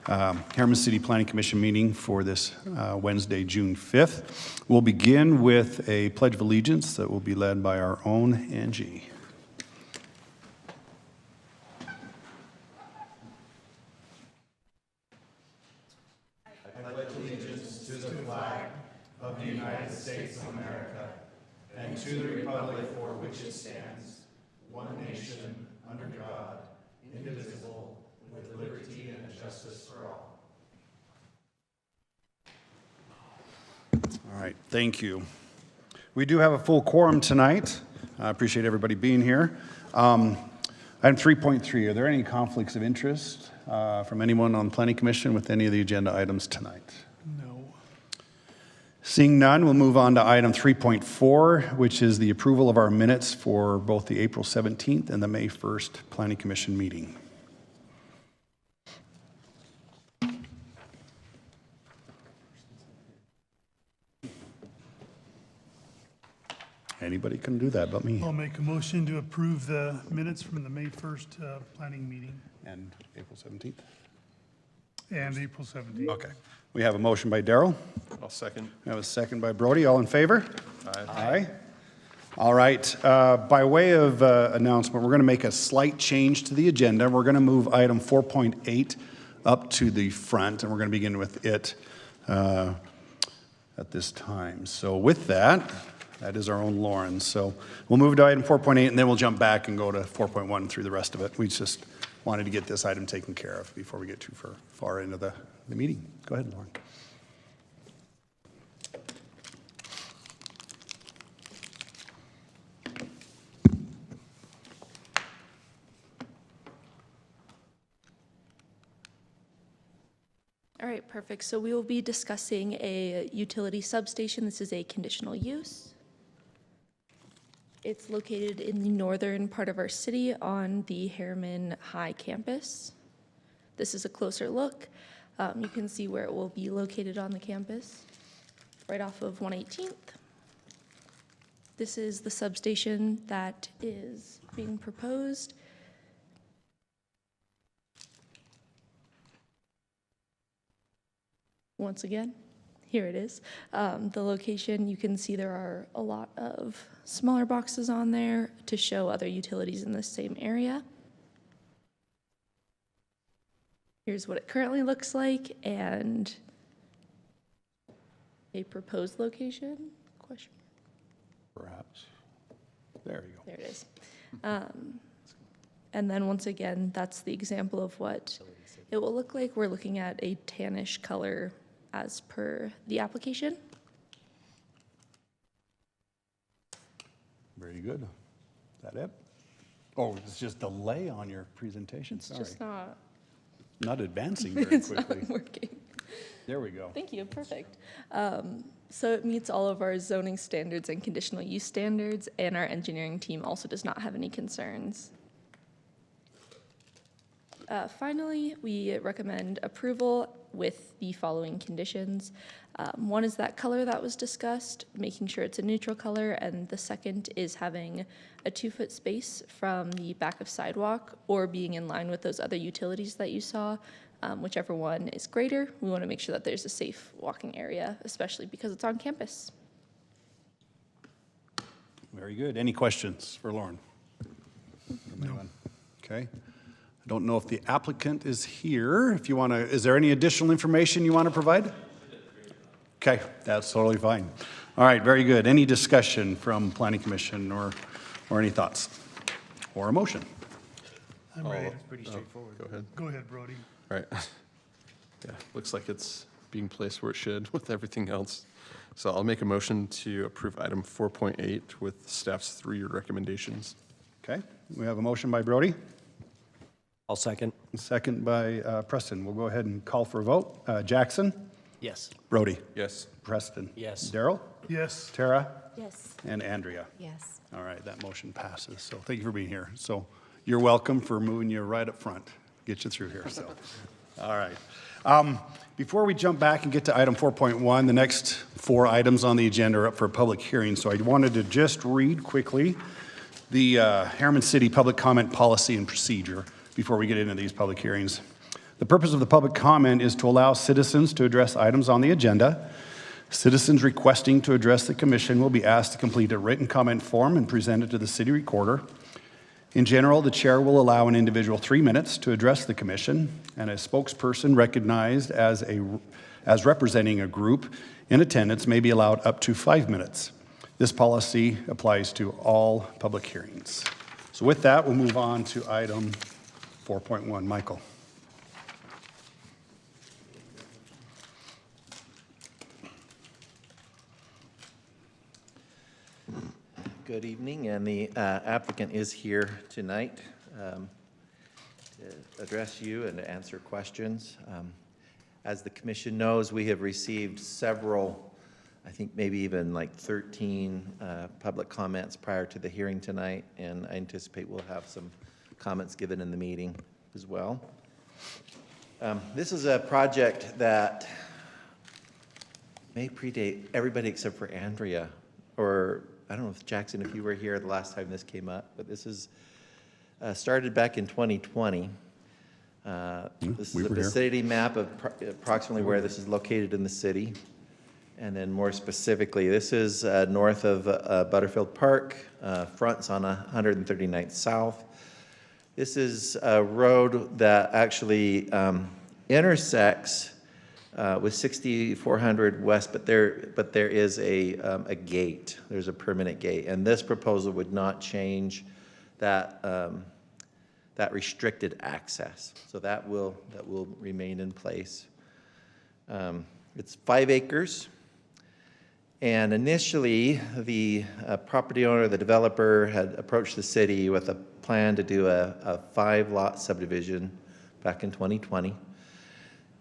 Harriman City Planning Commission meeting for this Wednesday, June 5th. We'll begin with a Pledge of Allegiance that will be led by our own Angie. I pledge allegiance to the flag of the United States of America and to the republic for which it stands, one nation, under God, indivisible, with liberty and justice for all. All right, thank you. We do have a full quorum tonight. I appreciate everybody being here. Item 3.3, are there any conflicts of interest from anyone on the Planning Commission with any of the agenda items tonight? No. Seeing none, we'll move on to item 3.4, which is the approval of our minutes for both the April 17th and the May 1st Planning Commission meeting. Anybody can do that but me. I'll make a motion to approve the minutes from the May 1st planning meeting And April 17th? and April 17th. Okay. We have a motion by Darrell. I'll second. We have a second by Brody. All in favor? Aye. Aye. All right. By way of announcement, we're going to make a slight change to the agenda. We're going to move item 4.8 up to the front, and we're going to begin with it at this time. So with that, that is our own Lauren. So we'll move to item 4.8, and then we'll jump back and go to 4.1 through the rest of it. We just wanted to get this item taken care of before we get too far into the meeting. Go ahead, Lauren. All right, perfect. So we will be discussing a utility substation. This is a conditional use. It's located in the northern part of our city on the Harriman High campus. This is a closer look. You can see where it will be located on the campus, right off of 118th. This is the substation that is being proposed. Once again, here it is. The location, you can see there are a lot of smaller boxes on there to show other utilities in the same area. Here's what it currently looks like and a proposed location, question. Perhaps. There you go. There it is. And then once again, that's the example of what it will look like. We're looking at a tannish color as per the application. Very good. Is that it? Oh, it's just delay on your presentation. It's Sorry. just Not advancing very it's quickly. not working. There we go. Thank you, perfect. So it meets all of our zoning standards and conditional use standards, and our engineering team also does not have any concerns. Finally, we recommend approval with the following conditions. One is that color that was discussed, making sure it's a neutral color, and the second is having a 2-foot space from the back of sidewalk or being in line with those other utilities that you saw. Whichever one is greater, we want to make sure that there's a safe walking area, especially because it's on campus. Very good. Any questions for Lauren? No. Okay. I don't know if the applicant is here. If you want to, is there any additional information you want to provide? Okay, that's totally fine. All right, very good. Any discussion from Planning Commission or any thoughts or a motion? I'm ready. It's pretty straightforward. Go ahead. Go ahead, Brody. All right. Yeah, looks like it's being placed where it should with everything else. So I'll make a motion to approve item 4.8 with staff's 3 recommendations. Okay, we have a motion by Brody. I'll second. Second by Preston. We'll go ahead and call for a vote. Jackson? Yes. Brody? Yes. Preston? Yes. Darrell? Yes. Tara? Yes. And Andrea? Yes. All right, that motion passes. So thank you for being here. So you're welcome for moving you right up front, get you through here. So, all right. Before we jump back and get to item 4.1, the next 4 items on the agenda are up for a public hearing. So I wanted to just read quickly the Harriman City Public Comment Policy and Procedure before we get into these public hearings. The purpose of the public comment is to allow citizens to address items on the agenda. Citizens requesting to address the commission will be asked to complete a written comment form and present it to the city recorder. In general, the chair will allow an individual 3 minutes to address the commission, and a spokesperson recognized as representing a group in attendance may be allowed up to 5 minutes. This policy applies to all public hearings. So with that, we'll move on to item 4.1. Michael. Good evening, and the applicant is here tonight to address you and to answer questions. As the commission knows, we have received several, I think maybe even like 13 public comments prior to the hearing tonight, and I anticipate we'll have some comments given in the meeting as well. This is a project that may predate everybody except for Andrea, or I don't know if Jackson, if you were here the last time this came up, but this is started back in 2020. This is a vicinity map of approximately where this is located in the city. And then more specifically, this is north of Butterfield Park, fronts on 139th South. This is a road that actually intersects with 6400 West, but there is a gate. There's a permanent gate, and this proposal would not change that that restricted access. So that will remain in place. It's 5 acres, and initially the property owner, the developer, had approached the city with a plan to do a 5-lot subdivision back in 2020.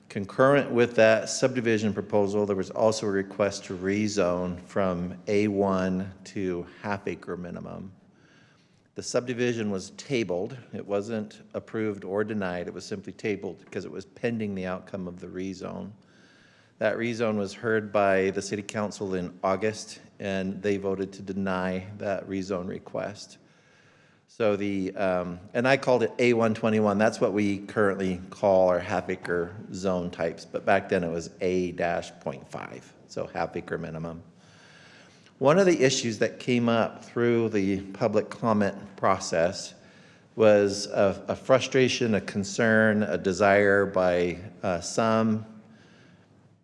Concurrent with that subdivision proposal, there was also a request to rezone from A1 to half-acre minimum. The subdivision was tabled. It wasn't approved or denied. It was simply tabled because it was pending the outcome of the rezone. That rezone was heard by the City Council in August, and they voted to deny that rezone request. So and I called it A121. That's what we currently call our half-acre zone types, but back then it was A-.5, so half-acre minimum. One of the issues that came up through the public comment process was a frustration, a concern, a desire by some,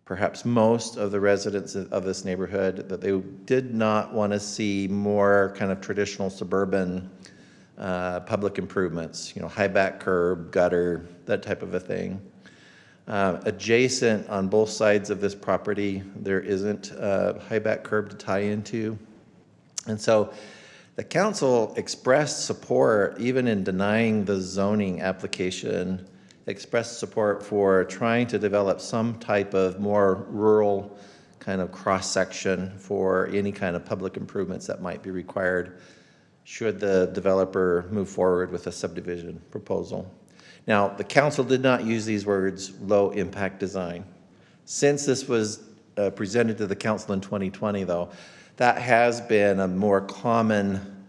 perhaps most of the residents of this neighborhood, that they did not want to see more kind of traditional suburban public improvements, high back curb, gutter, that type of a thing. Adjacent on both sides of this property, there isn't a high back curb to tie into. And so the council expressed support, even in denying the zoning application, expressed support for trying to develop some type of more rural kind of cross-section for any kind of public improvements that might be required should the developer move forward with a subdivision proposal. Now, the council did not use these words, low impact design. Since this was presented to the council in 2020, though, that has been a more common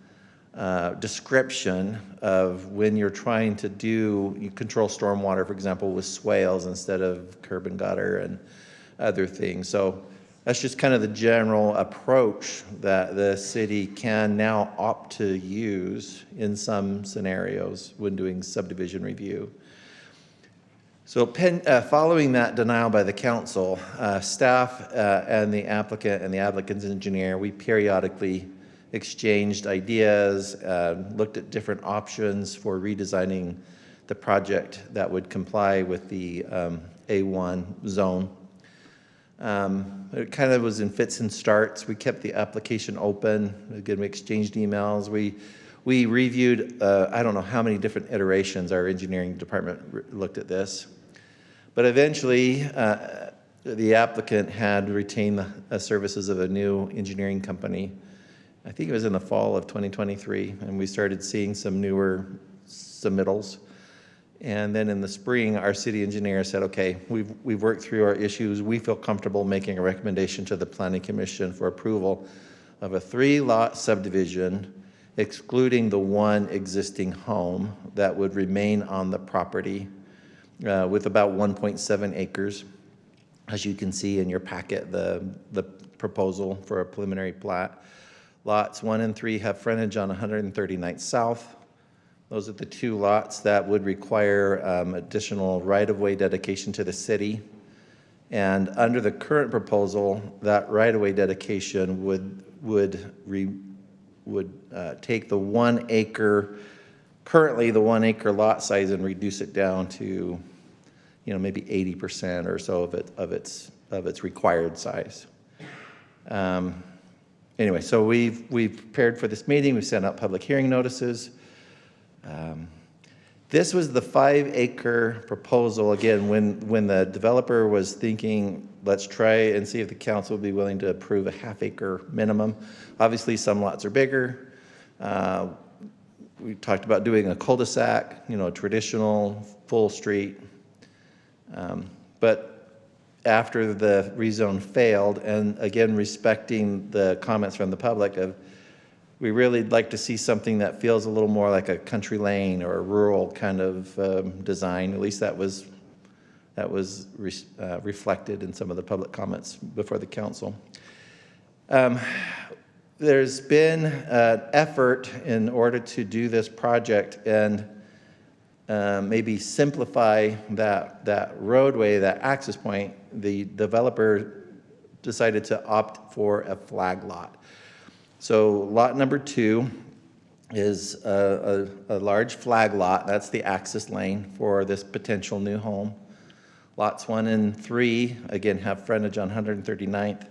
description of when you're trying to you control stormwater, for example, with swales instead of curb and gutter and other things. So that's just kind of the general approach that the city can now opt to use in some scenarios when doing subdivision review. So following that denial by the council, staff and the applicant's engineer, we periodically exchanged ideas, looked at different options for redesigning the project that would comply with the A1 zone. It kind of was in fits and starts. We kept the application open. Again, we exchanged emails. We reviewed, I don't know how many different iterations our engineering department looked at this. But eventually, the applicant had retained the services of a new engineering company. I think it was in the fall of 2023, and we started seeing some newer submittals. And then in the spring, our city engineer said, okay, we've worked through our issues. We feel comfortable making a recommendation to the Planning Commission for approval of a 3-lot subdivision, excluding the one existing home that would remain on the property. with about 1.7 acres. As you can see in your packet, the proposal for a preliminary plat. Lots 1 and 3 have frontage on 139th South. Those are the 2 lots that would require additional right-of-way dedication to the city. And under the current proposal, that right-of-way dedication would take the 1 acre, currently the 1 acre lot size, and reduce it down to, maybe 80% or so of its required size. Anyway, so we've prepared for this meeting. We've sent out public hearing notices. This was the 5-acre proposal. Again, when the developer was thinking, let's try and see if the council would be willing to approve a half-acre minimum. Obviously, some lots are bigger. We talked about doing a cul-de-sac, a traditional full street. But after the rezone failed, and again, respecting the comments from the public of, we really like to see something that feels a little more like a country lane or a rural kind of design. At least that was reflected in some of the public comments before the council. There's been an effort in order to do this project and maybe simplify that roadway, that access point. The developer decided to opt for a flag lot. So lot number 2 is a large flag lot. That's the access lane for this potential new home. Lots 1 and 3, again, have frontage on 139th.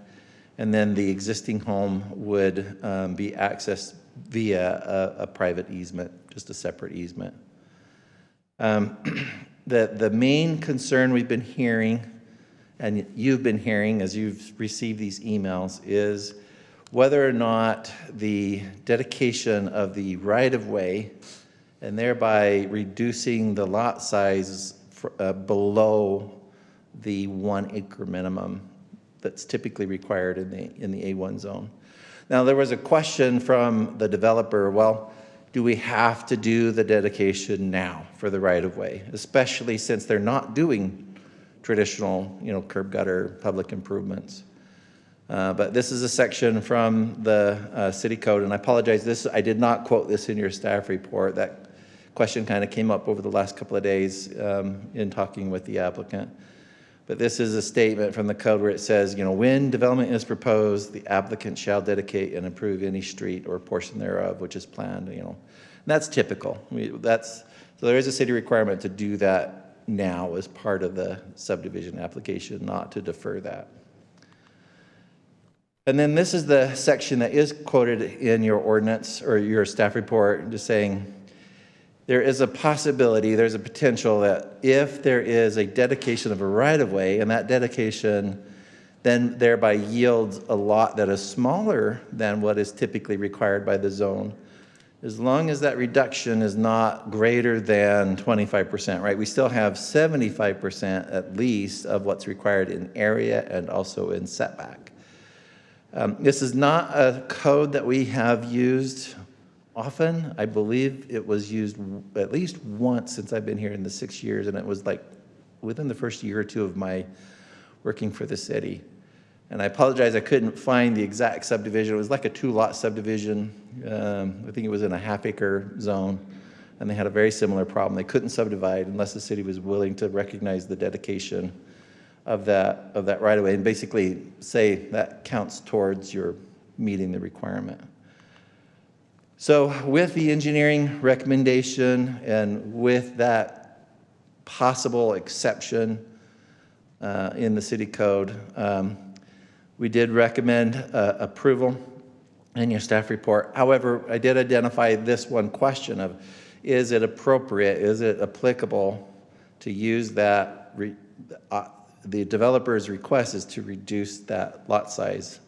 And then the existing home would be accessed via a private easement, just a separate easement. The main concern we've been hearing, and you've been hearing as you've received these emails, is whether or not the dedication of the right-of-way and thereby reducing the lot size below the 1 acre minimum that's typically required in the A1 zone. Now, there was a question from the developer, well, do we have to do the dedication now for the right-of-way, especially since they're not doing traditional, curb gutter public improvements? But this is a section from the city code, and I apologize, I did not quote this in your staff report. That question kind of came up over the last couple of days in talking with the applicant. But this is a statement from the code where it says, when development is proposed, the applicant shall dedicate and improve any street or portion thereof which is planned, And that's typical. So there is a city requirement to do that now as part of the subdivision application, not to defer that. And then this is the section that is quoted in your ordinance or your staff report, just saying there is a possibility, there's a potential that if there is a dedication of a right-of-way and that dedication then thereby yields a lot that is smaller than what is typically required by the zone, as long as that reduction is not greater than 25%, right? We still have 75% at least of what's required in area and also in setback. This is not a code that we have used often. I believe it was used at least once since I've been here in the 6 years, and it was like within the first year or two of my working for the city. And I apologize, I couldn't find the exact subdivision. It was like a 2-lot subdivision. I think it was in a half-acre zone, and they had a very similar problem. They couldn't subdivide unless the city was willing to recognize the dedication of that right-of-way and basically say that counts towards your meeting the requirement. So with the engineering recommendation and with that possible exception in the city code, we did recommend approval in your staff report. However, I did identify this one question of, is it appropriate, is it applicable to use that, the developer's request is to reduce that lot size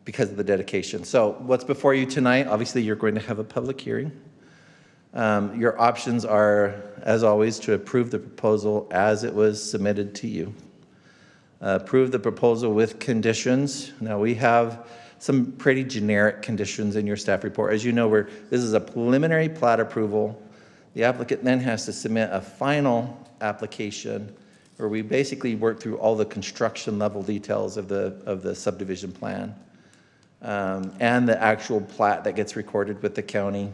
because of the dedication. So what's before you tonight, obviously you're going to have a public hearing. Your options are, as always, to approve the proposal as it was submitted to you. Approve the proposal with conditions. Now we have some pretty generic conditions in your staff report. As you know, this is a preliminary plat approval. The applicant then has to submit a final application where we basically work through all the construction level details of the subdivision plan and the actual plat that gets recorded with the county.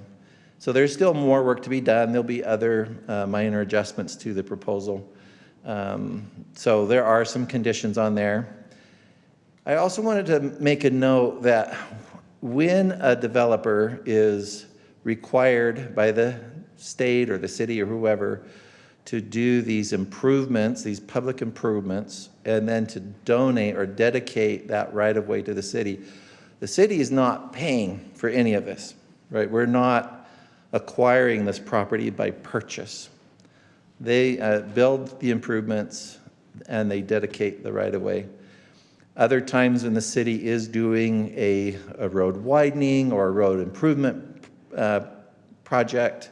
So there's still more work to be done. There'll be other minor adjustments to the proposal. So there are some conditions on there. I also wanted to make a note that when a developer is required by the state or the city or whoever to do these improvements, these public improvements, and then to donate or dedicate that right-of-way to the city is not paying for any of this, right? We're not acquiring this property by purchase. They build the improvements and they dedicate the right-of-way. Other times when the city is doing a road widening or a road improvement project,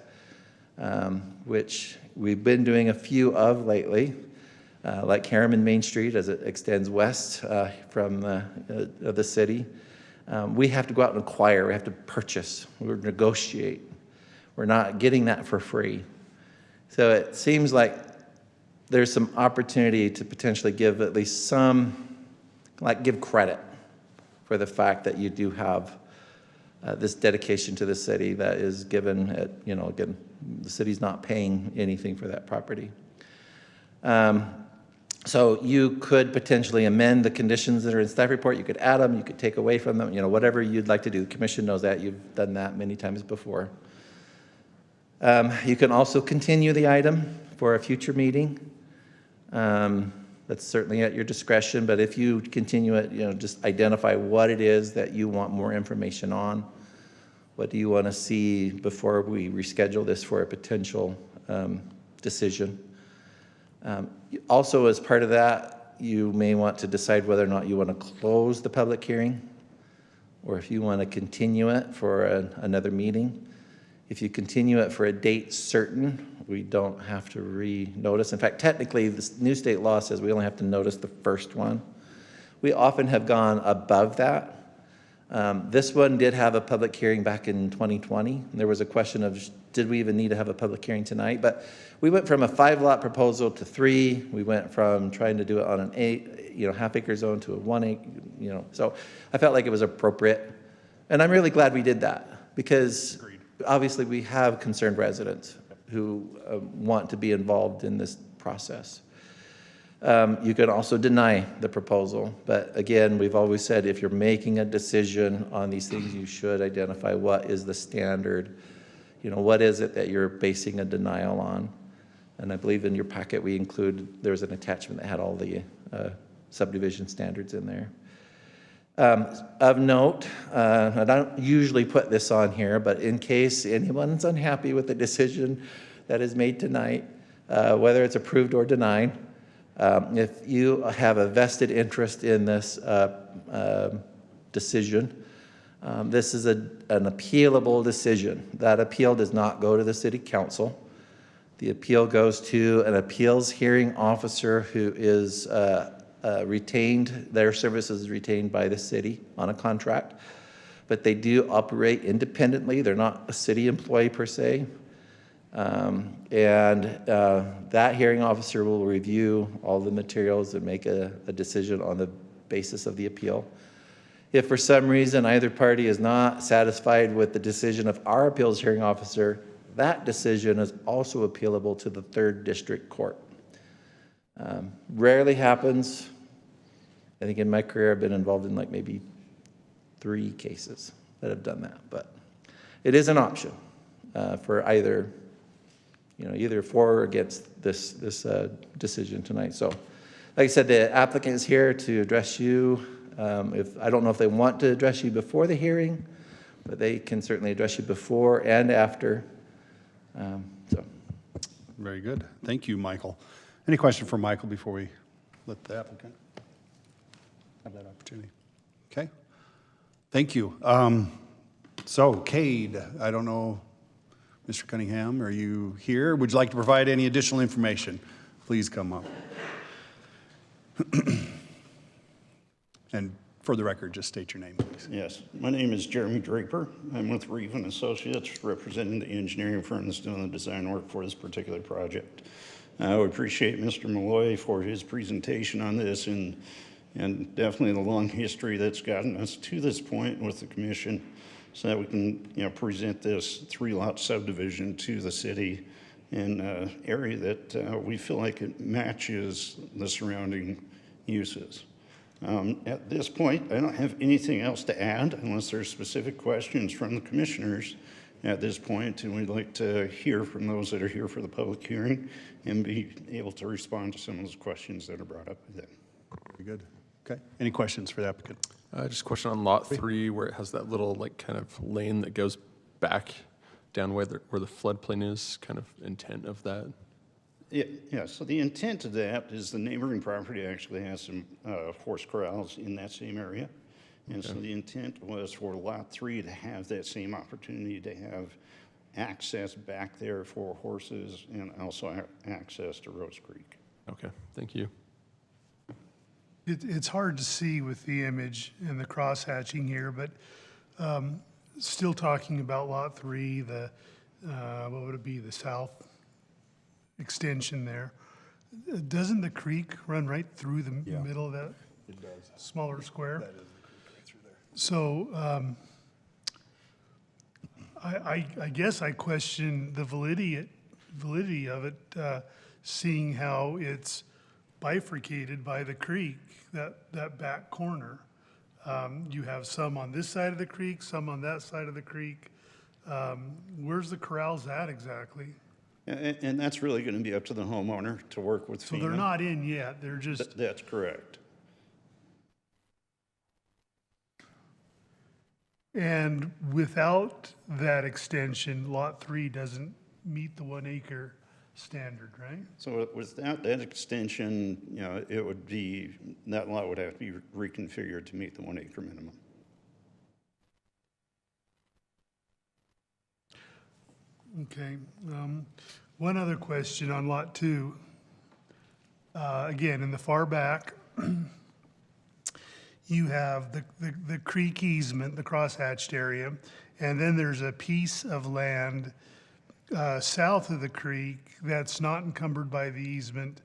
which we've been doing a few of lately, like Harriman Main Street as it extends west from the city. We have to go out and acquire, we have to purchase, we negotiate. We're not getting that for free. So it seems like there's some opportunity to potentially give at least some, give credit for the fact that you do have this dedication to the city that is given at, again, the city's not paying anything for that property. So you could potentially amend the conditions that are in staff report. You could add them, you could take away from them, whatever you'd like to do. The commission knows that. You've done that many times before. You can also continue the item for a future meeting. That's certainly at your discretion, but if you continue it, just identify what it is that you want more information on. What do you want to see before we reschedule this for a potential decision? Also, as part of that, you may want to decide whether or not you want to close the public hearing or if you want to continue it for another meeting. If you continue it for a date certain, we don't have to re-notice. In fact, technically, this new state law says we only have to notice the first one. We often have gone above that. This one did have a public hearing back in 2020. There was a question of, did we even need to have a public hearing tonight? But we went from a 5-lot proposal to 3. We went from trying to do it on an half-acre zone to a 1 acre, So I felt like it was appropriate. And I'm really glad we did that because obviously we have concerned residents who want to be involved in this process. You can also deny the proposal, but again, we've always said if you're making a decision on these things, you should identify what is the standard, what is it that you're basing a denial on. And I believe in your packet we include, there was an attachment that had all the subdivision standards in there. Of note, I don't usually put this on here, but in case anyone's unhappy with the decision that is made tonight, whether it's approved or denied, if you have a vested interest in this decision, this is an appealable decision. That appeal does not go to the city council. The appeal goes to an appeals hearing officer who is retained, their service is retained by the city on a contract, but they do operate independently. They're not a city employee per se. That hearing officer will review all the materials and make a decision on the basis of the appeal. If for some reason either party is not satisfied with the decision of our appeals hearing officer, that decision is also appealable to the 3rd District Court. Rarely happens. I think in my career I've been involved in maybe 3 cases that have done that, but it is an option for either for or against this decision tonight. So, like I said, the applicant is here to address you. I don't know if they want to address you before the hearing, but they can certainly address you before and after. Very good. Thank you, Michael. Any question for Michael before we let the applicant have that opportunity? Okay. Thank you. So, Cade, I don't know, Mr. Cunningham, are you here? Would you like to provide any additional information? Please come up. And for the record, just state your name, please. Yes, my name is Jeremy Draper. I'm with Reeve and Associates, representing the engineering firm that's doing the design work for this particular project. We appreciate Mr. Malloy for his presentation on this and definitely the long history that's gotten us to this point with the commission so that we can, present this 3-lot subdivision to the city in an area that we feel like it matches the surrounding uses. At this point, I don't have anything else to add unless there's specific questions from the commissioners at this point, and we'd like to hear from those that are here for the public hearing and be able to respond to some of those questions that are brought up then. Very good. Okay. Any questions for the applicant? Just a question on lot 3, where it has that little like kind of lane that goes back down where the floodplain is, kind of intent of that. Yeah, so the intent of that is the neighboring property actually has some horse corrals in that same area. And so the intent was for lot 3 to have that same opportunity to have access back there for horses and also access to Rose Creek. Okay, thank you. It's hard to see with the image and the cross-hatching here, but still talking about Lot 3, what would it be, the south extension there. Doesn't the creek run right through the middle of that smaller square? That is the creek right through there. So I guess I question the validity of it, seeing how it's bifurcated by the creek, that back corner. You have some on this side of the creek, some on that side of the creek. Where's the corrals at exactly? And that's really going to be up to the homeowner to work with FEMA. So they're not in yet, they're just, That's correct. and without that extension, Lot 3 doesn't meet the 1 acre standard, right? So without that extension, it would be, that lot would have to be reconfigured to meet the 1 acre minimum. Okay. One other question on Lot 2. Again, in the far back, you have the creek easement, the crosshatched area, and then there's a piece of land south of the creek that's not encumbered by the easement,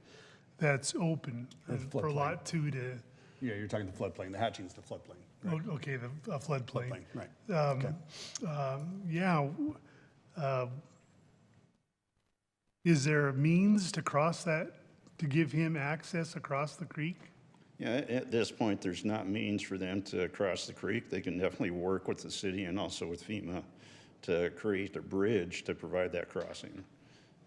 that's open for Lot 2 to, Yeah, you're talking the floodplain. The hatching's the floodplain. okay, the floodplain. Floodplain, right. Okay. Yeah. Is there a means to cross that, to give him access across the creek? Yeah, at this point, there's not means for them to cross the creek. They can definitely work with the city and also with FEMA to create a bridge to provide that crossing.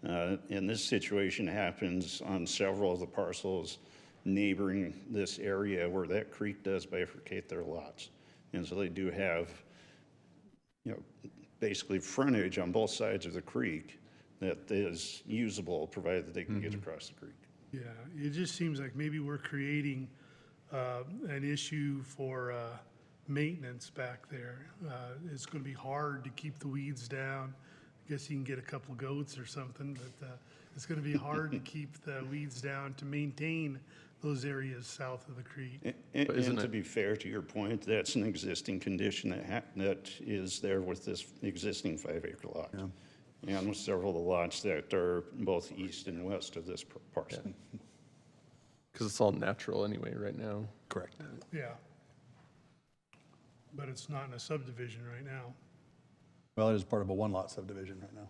And this situation happens on several of the parcels neighboring this area where that creek does bifurcate their lots. And so they do have, basically frontage on both sides of the creek that is usable, provided that they can get across the creek. Yeah, it just seems like maybe we're creating an issue for maintenance back there. It's going to be hard to keep the weeds down. I guess you can get a couple goats or something, but it's going to be hard to keep the weeds down to maintain those areas south of the creek. And to be fair to your point, that's an existing condition that is there with this existing 5 acre lot. Yeah. And with several of the lots that are both east and west of this parcel. Because it's all natural anyway right now. Correct. Yeah. But it's not in a subdivision right now. Well, it is part of a 1-lot subdivision right now.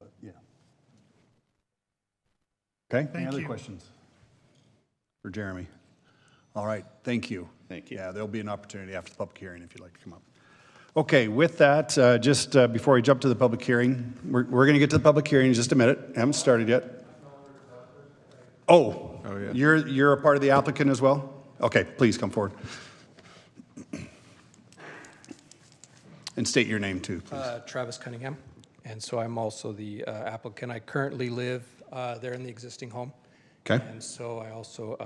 But, yeah. Okay, any Thank other you. questions for Jeremy? All right, thank you. Thank you. Yeah, there'll be an opportunity after the public hearing if you'd like to come up. Okay, with that, just before we jump to the public hearing, we're going to get to the public hearing in just a minute. Haven't started yet. Oh, yeah. You're a part of the applicant as well? Okay, please come forward. And state your name too, please. Travis Cunningham, and so I'm also the applicant. I currently live there in the existing home. Okay. And so I also,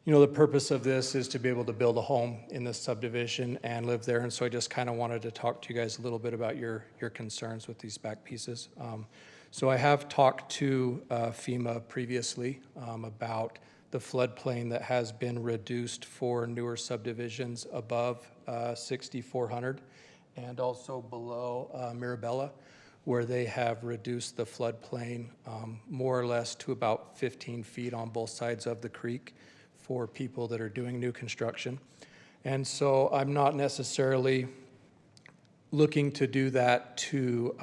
the purpose of this is to be able to build a home in this subdivision and live there. And so I just kind of wanted to talk to you guys a little bit about your concerns with these back pieces. So I have talked to FEMA previously about the floodplain that has been reduced for newer subdivisions above 6,400 and also below Mirabella, where they have reduced the floodplain more or less to about 15 feet on both sides of the creek for people that are doing new construction. And so I'm not necessarily looking to do that to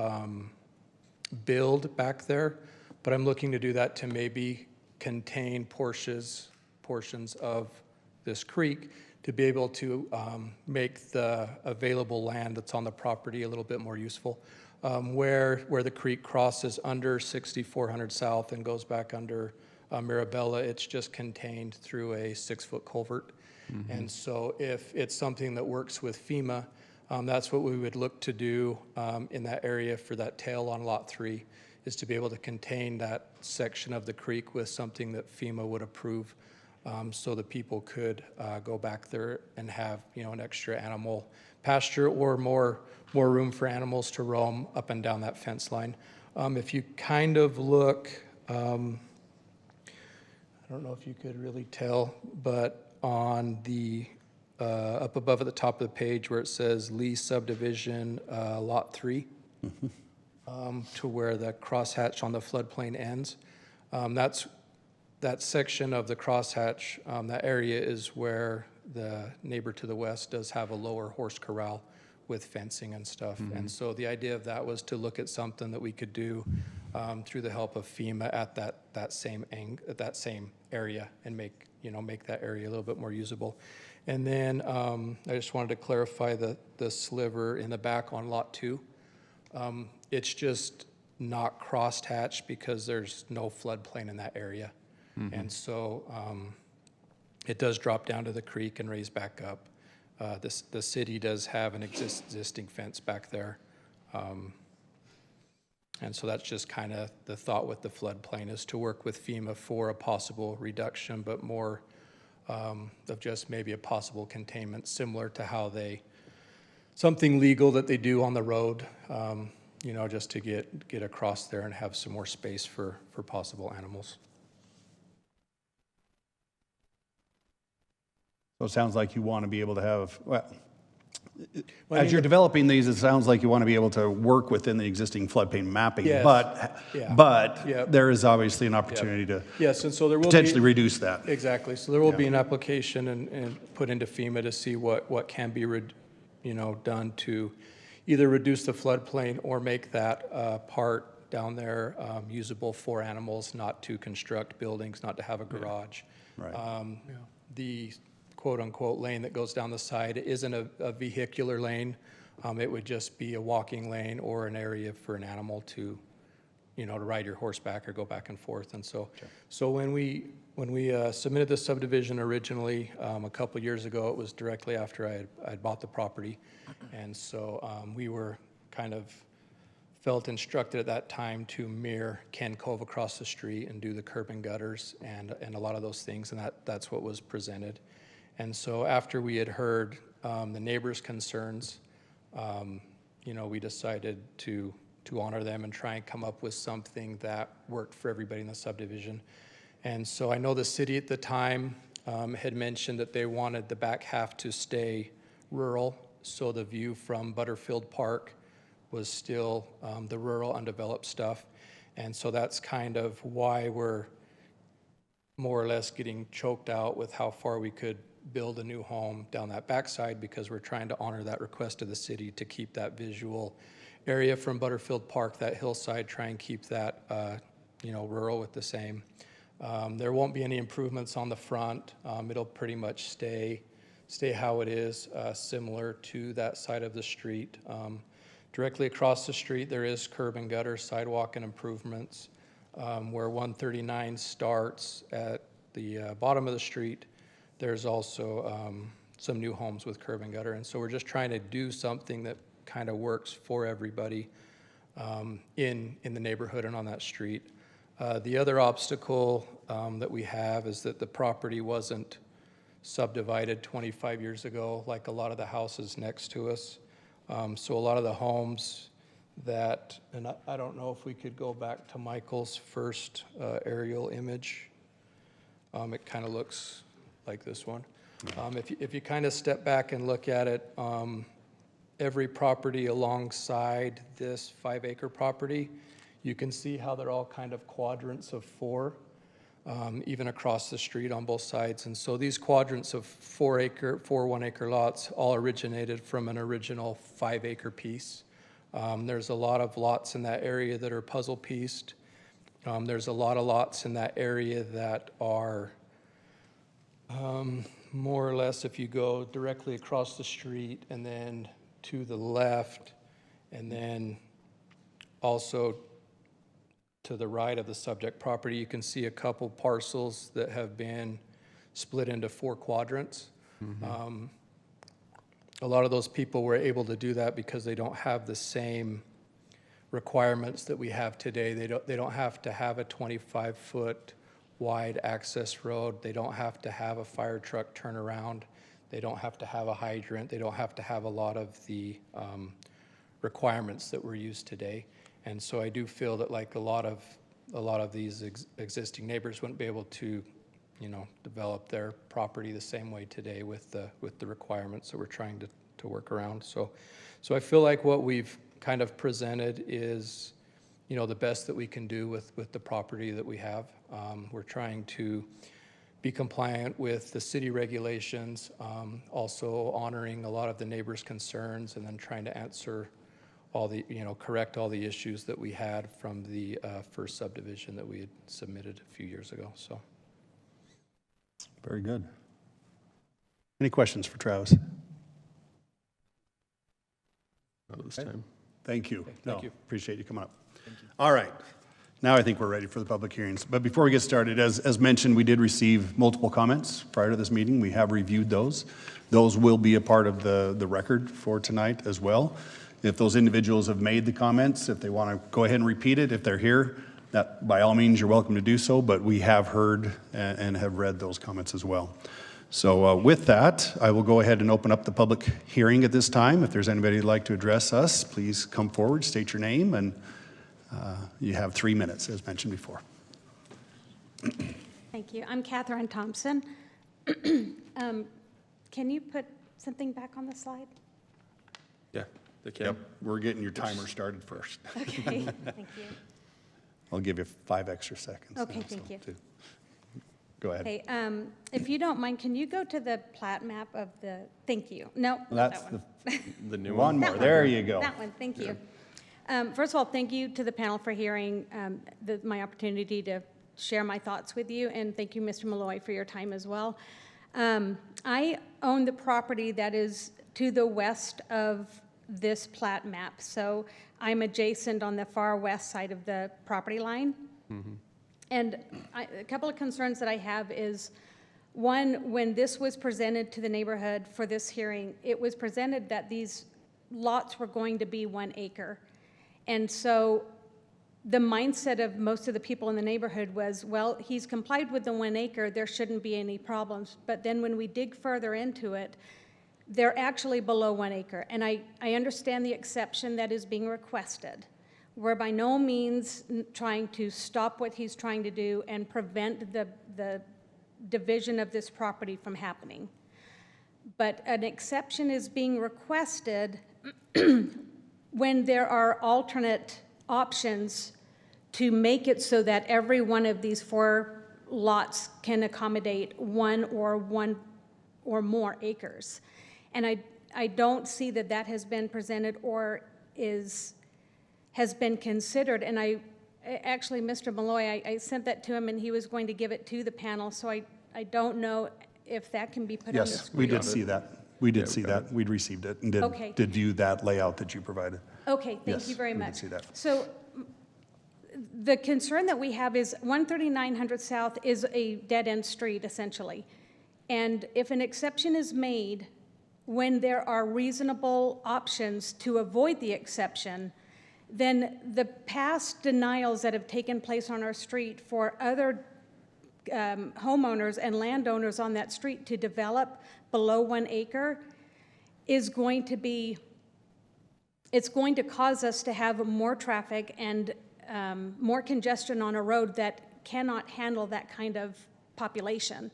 build back there, but I'm looking to do that to maybe contain portions of this creek to be able to make the available land that's on the property a little bit more useful. Where the creek crosses under 6,400 South and goes back under Mirabella, it's just contained through a 6-foot culvert. And so if it's something that works with FEMA, that's what we would look to do in that area for that tail on Lot 3, is to be able to contain that section of the creek with something that FEMA would approve, so that people could go back there and have, an extra animal pasture or more room for animals to roam up and down that fence line. If you kind of look, I don't know if you could really tell, but on the up above at the top of the page where it says Lee subdivision Lot 3, to where the crosshatch on the floodplain ends, that section of the crosshatch, that area is where the neighbor to the west does have a lower horse corral with fencing and stuff. And so the idea of that was to look at something that we could do through the help of FEMA at that same area and make that area a little bit more usable. And then I just wanted to clarify the sliver in the back on Lot 2. It's just not crosshatched because there's no floodplain in that area. And so it does drop down to the creek and raise back up. The city does have an existing fence back there. And so that's just kind of the thought with the floodplain, is to work with FEMA for a possible reduction, but more of just maybe a possible containment, similar to how something legal that they do on the road, just to get across there and have some more space for possible animals. So it sounds like you want to be able to have, as you're developing these, it sounds like you want to be able to work within the existing floodplain mapping. Yes. Yeah. But Yep. there is obviously an opportunity to Yes, and so there will potentially be, reduce that. exactly. So there will be an application and put into FEMA to see what can be, done to either reduce the floodplain or make that part down there usable for animals, not to construct buildings, not to have a garage. Right. The quote-unquote lane that goes down the side isn't a vehicular lane. It would just be a walking lane or an area for an animal to, to ride your horseback or go back and forth. And so, when we submitted the subdivision originally a couple years ago, it was directly after I had bought the property, and so we were kind of felt instructed at that time to mirror Ken Cove across the street and do the curb and gutters and a lot of those things, and that's what was presented. And so after we had heard the neighbors' concerns, we decided to honor them and try and come up with something that worked for everybody in the subdivision. And so I know the city at the time had mentioned that they wanted the back half to stay rural, so the view from Butterfield Park was still the rural undeveloped stuff. And so that's kind of why we're more or less getting choked out with how far we could build a new home down that backside, because we're trying to honor that request of the city to keep that visual area from Butterfield Park, that hillside, try and keep that rural with the same. There won't be any improvements on the front. It'll pretty much stay how it is, similar to that side of the street. Directly across the street, there is curb and gutter, sidewalk and improvements. Where 139 starts at the bottom of the street, there's also some new homes with curb and gutter. And so we're just trying to do something that kind of works for everybody in the neighborhood and on that street. The other obstacle that we have is that the property wasn't subdivided 25 years ago like a lot of the houses next to us. So a lot of the homes that, and I don't know if we could go back to Michael's first aerial image. It kind of looks like this one. If you kind of step back and look at it, every property alongside this 5-acre property, you can see how they're all kind of quadrants of 4, even across the street on both sides. And so these quadrants of 4 1-acre lots all originated from an original 5-acre piece. There's a lot of lots in that area that are puzzle pieced. There's a lot of lots in that area that are more or less, if you go directly across the street and then to the left, and then also to the right of the subject property, you can see a couple parcels that have been split into 4 quadrants. A lot of those people were able to do that because they don't have the same requirements that we have today. They don't have to have a 25-foot wide access road. They don't have to have a fire truck turnaround. They don't have to have a hydrant. They don't have to have a lot of the requirements that were used today. And so I do feel that like a lot of these existing neighbors wouldn't be able to, develop their property the same way today with the requirements that we're trying to work around. So I feel like what we've kind of presented is, the best that we can do with the property that we have. We're trying to be compliant with the city regulations, also honoring a lot of the neighbors' concerns, and then trying to answer all the, correct all the issues that we had from the first subdivision that we had submitted a few years ago, so. Very good. Any questions for Travis? Not this time. Thank you. Thank you. Appreciate you coming up. All right. Now I think we're ready for the public hearings. But before we get started, as mentioned, we did receive multiple comments prior to this meeting. We have reviewed those. Those will be a part of the record for tonight as well. If those individuals have made the comments, if they want to go ahead and repeat it, if they're here, that by all means, you're welcome to do so, but we have heard and have read those comments as well. So with that, I will go ahead and open up the public hearing at this time. If there's anybody who'd like to address us, please come forward, state your name, and you have 3 minutes, as mentioned before. Thank you. I'm Catherine Thompson. Can you put something back on the slide? Yeah, they can. Yep, we're getting your timer started first. Okay, thank you. I'll give you 5 extra seconds. Okay, now, thank you. Go ahead. Okay, if you don't mind, can you go to the plat map of the, thank you. No, not That's that the one. The new one one? more. That There one. you go. That one, thank you. First of all, thank you to the panel for hearing my opportunity to share my thoughts with you, and thank you, Mr. Malloy, for your time as well. I own the property that is to the west of this plat map, so I'm adjacent on the far west side of the property line. And a couple of concerns that I have is, one, when this was presented to the neighborhood for this hearing, it was presented that these lots were going to be 1 acre. And so the mindset of most of the people in the neighborhood was, well, he's complied with the 1 acre, there shouldn't be any problems. But then when we dig further into it, they're actually below 1 acre. And I understand the exception that is being requested. We're by no means trying to stop what he's trying to do and prevent the division of this property from happening. But an exception is being requested when there are alternate options to make it so that every one of these 4 lots can accommodate 1 or more acres. And I don't see that that has been presented or has been considered. And actually, Mr. Malloy, I sent that to him and he was going to give it to the panel, so I don't know if that can be put on the Yes, screen. we did see that. We did see that. We'd received it and Okay. did view that layout that you provided. Okay, thank Yes, you very we did much. see that. So the concern that we have is 13900 South is a dead-end street, essentially. And if an exception is made when there are reasonable options to avoid the exception, then the past denials that have taken place on our street for other homeowners and landowners on that street to develop below 1 acre is going to be, it's going to cause us to have more traffic and more congestion on a road that cannot handle that kind of population.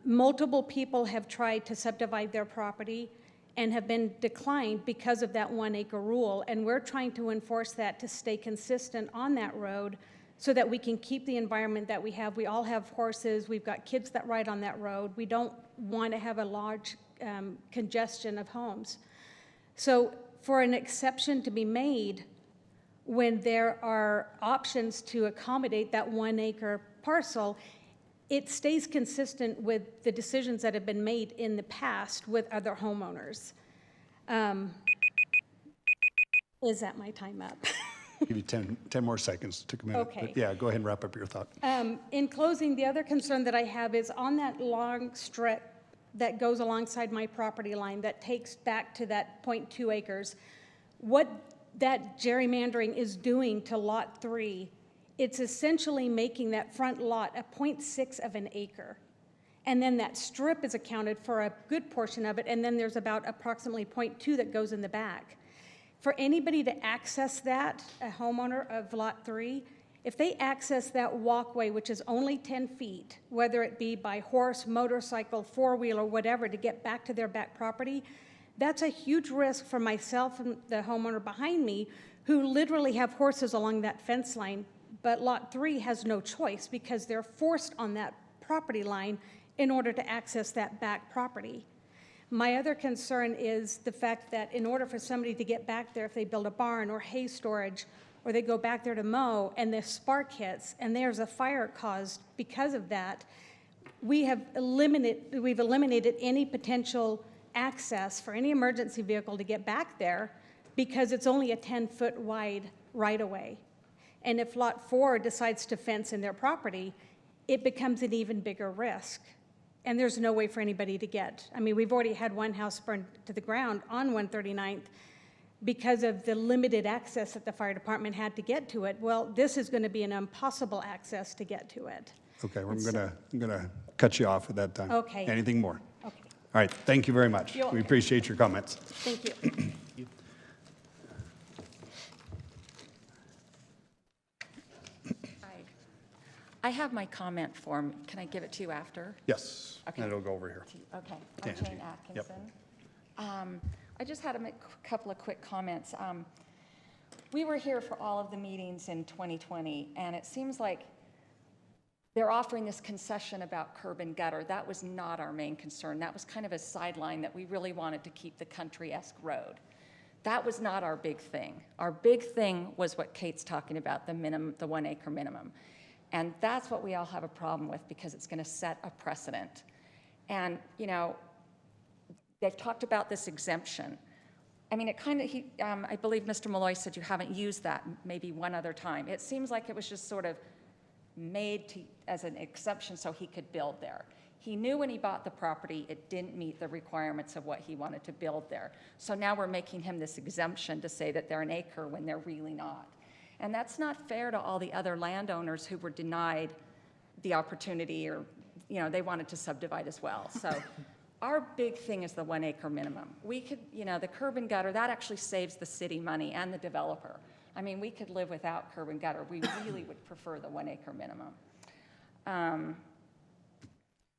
Multiple people have tried to subdivide their property and have been declined because of that 1 acre rule. And we're trying to enforce that to stay consistent on that road so that we can keep the environment that we have. We all have horses, we've got kids that ride on that road. We don't want to have a large congestion of homes. So for an exception to be made when there are options to accommodate that 1 acre parcel, it stays consistent with the decisions that have been made in the past with other homeowners. Is that my time up? Give you 10 more seconds. Took a minute. Okay. But yeah, go ahead and wrap up your thought. In closing, the other concern that I have is on that long strip that goes alongside my property line that takes back to that 0.2 acres, what that gerrymandering is doing to Lot 3, it's essentially making that front lot a 0.6 of an acre. And then that strip is accounted for a good portion of it, and then there's about approximately 0.2 that goes in the back. For anybody to access that, a homeowner of Lot 3, if they access that walkway, which is only 10 feet, whether it be by horse, motorcycle, four-wheeler, whatever, to get back to their back property, that's a huge risk for myself and the homeowner behind me who literally have horses along that fence line. But Lot 3 has no choice because they're forced on that property line in order to access that back property. My other concern is the fact that in order for somebody to get back there, if they build a barn or hay storage, or they go back there to mow and the spark hits and there's a fire caused because of that, we've eliminated any potential access for any emergency vehicle to get back there because it's only a 10-foot wide right-of-way. And if Lot 4 decides to fence in their property, it becomes an even bigger risk. And there's no way for anybody to get. I mean, we've already had one house burned to the ground on 139th because of the limited access that the fire department had to get to it. Well, this is going to be an impossible access to get to it. Okay, I'm gonna cut you off at that time. Okay. Anything more? Okay, All right, thank you very much. You're We welcome. appreciate your comments. thank you. Hi. I have my comment form. Can I give it to you after? Yes, Okay. and it'll go over here. Okay. I'm Angie. Jane Yep. Atkinson. I just had to make a couple of quick comments. We were here for all of the meetings in 2020, and it seems like they're offering this concession about curb and gutter. That was not our main concern. That was kind of a sideline that we really wanted to keep the country-esque road. That was not our big thing. Our big thing was what Kate's talking about, the 1 acre minimum. And that's what we all have a problem with because it's going to set a precedent. And, you know, they've talked about this exemption. I mean, it kind of, I believe Mr. Malloy said you haven't used that maybe one other time. It seems like it was just sort of made as an exception so he could build there. He knew when he bought the property it didn't meet the requirements of what he wanted to build there. So now we're making him this exemption to say that they're an acre when they're really not. And that's not fair to all the other landowners who were denied the opportunity or, you know, they wanted to subdivide as well. So our big thing is the 1 acre minimum. We could, you know, the curb and gutter, that actually saves the city money and the developer. I mean, we could live without curb and gutter. We really would prefer the 1 acre minimum.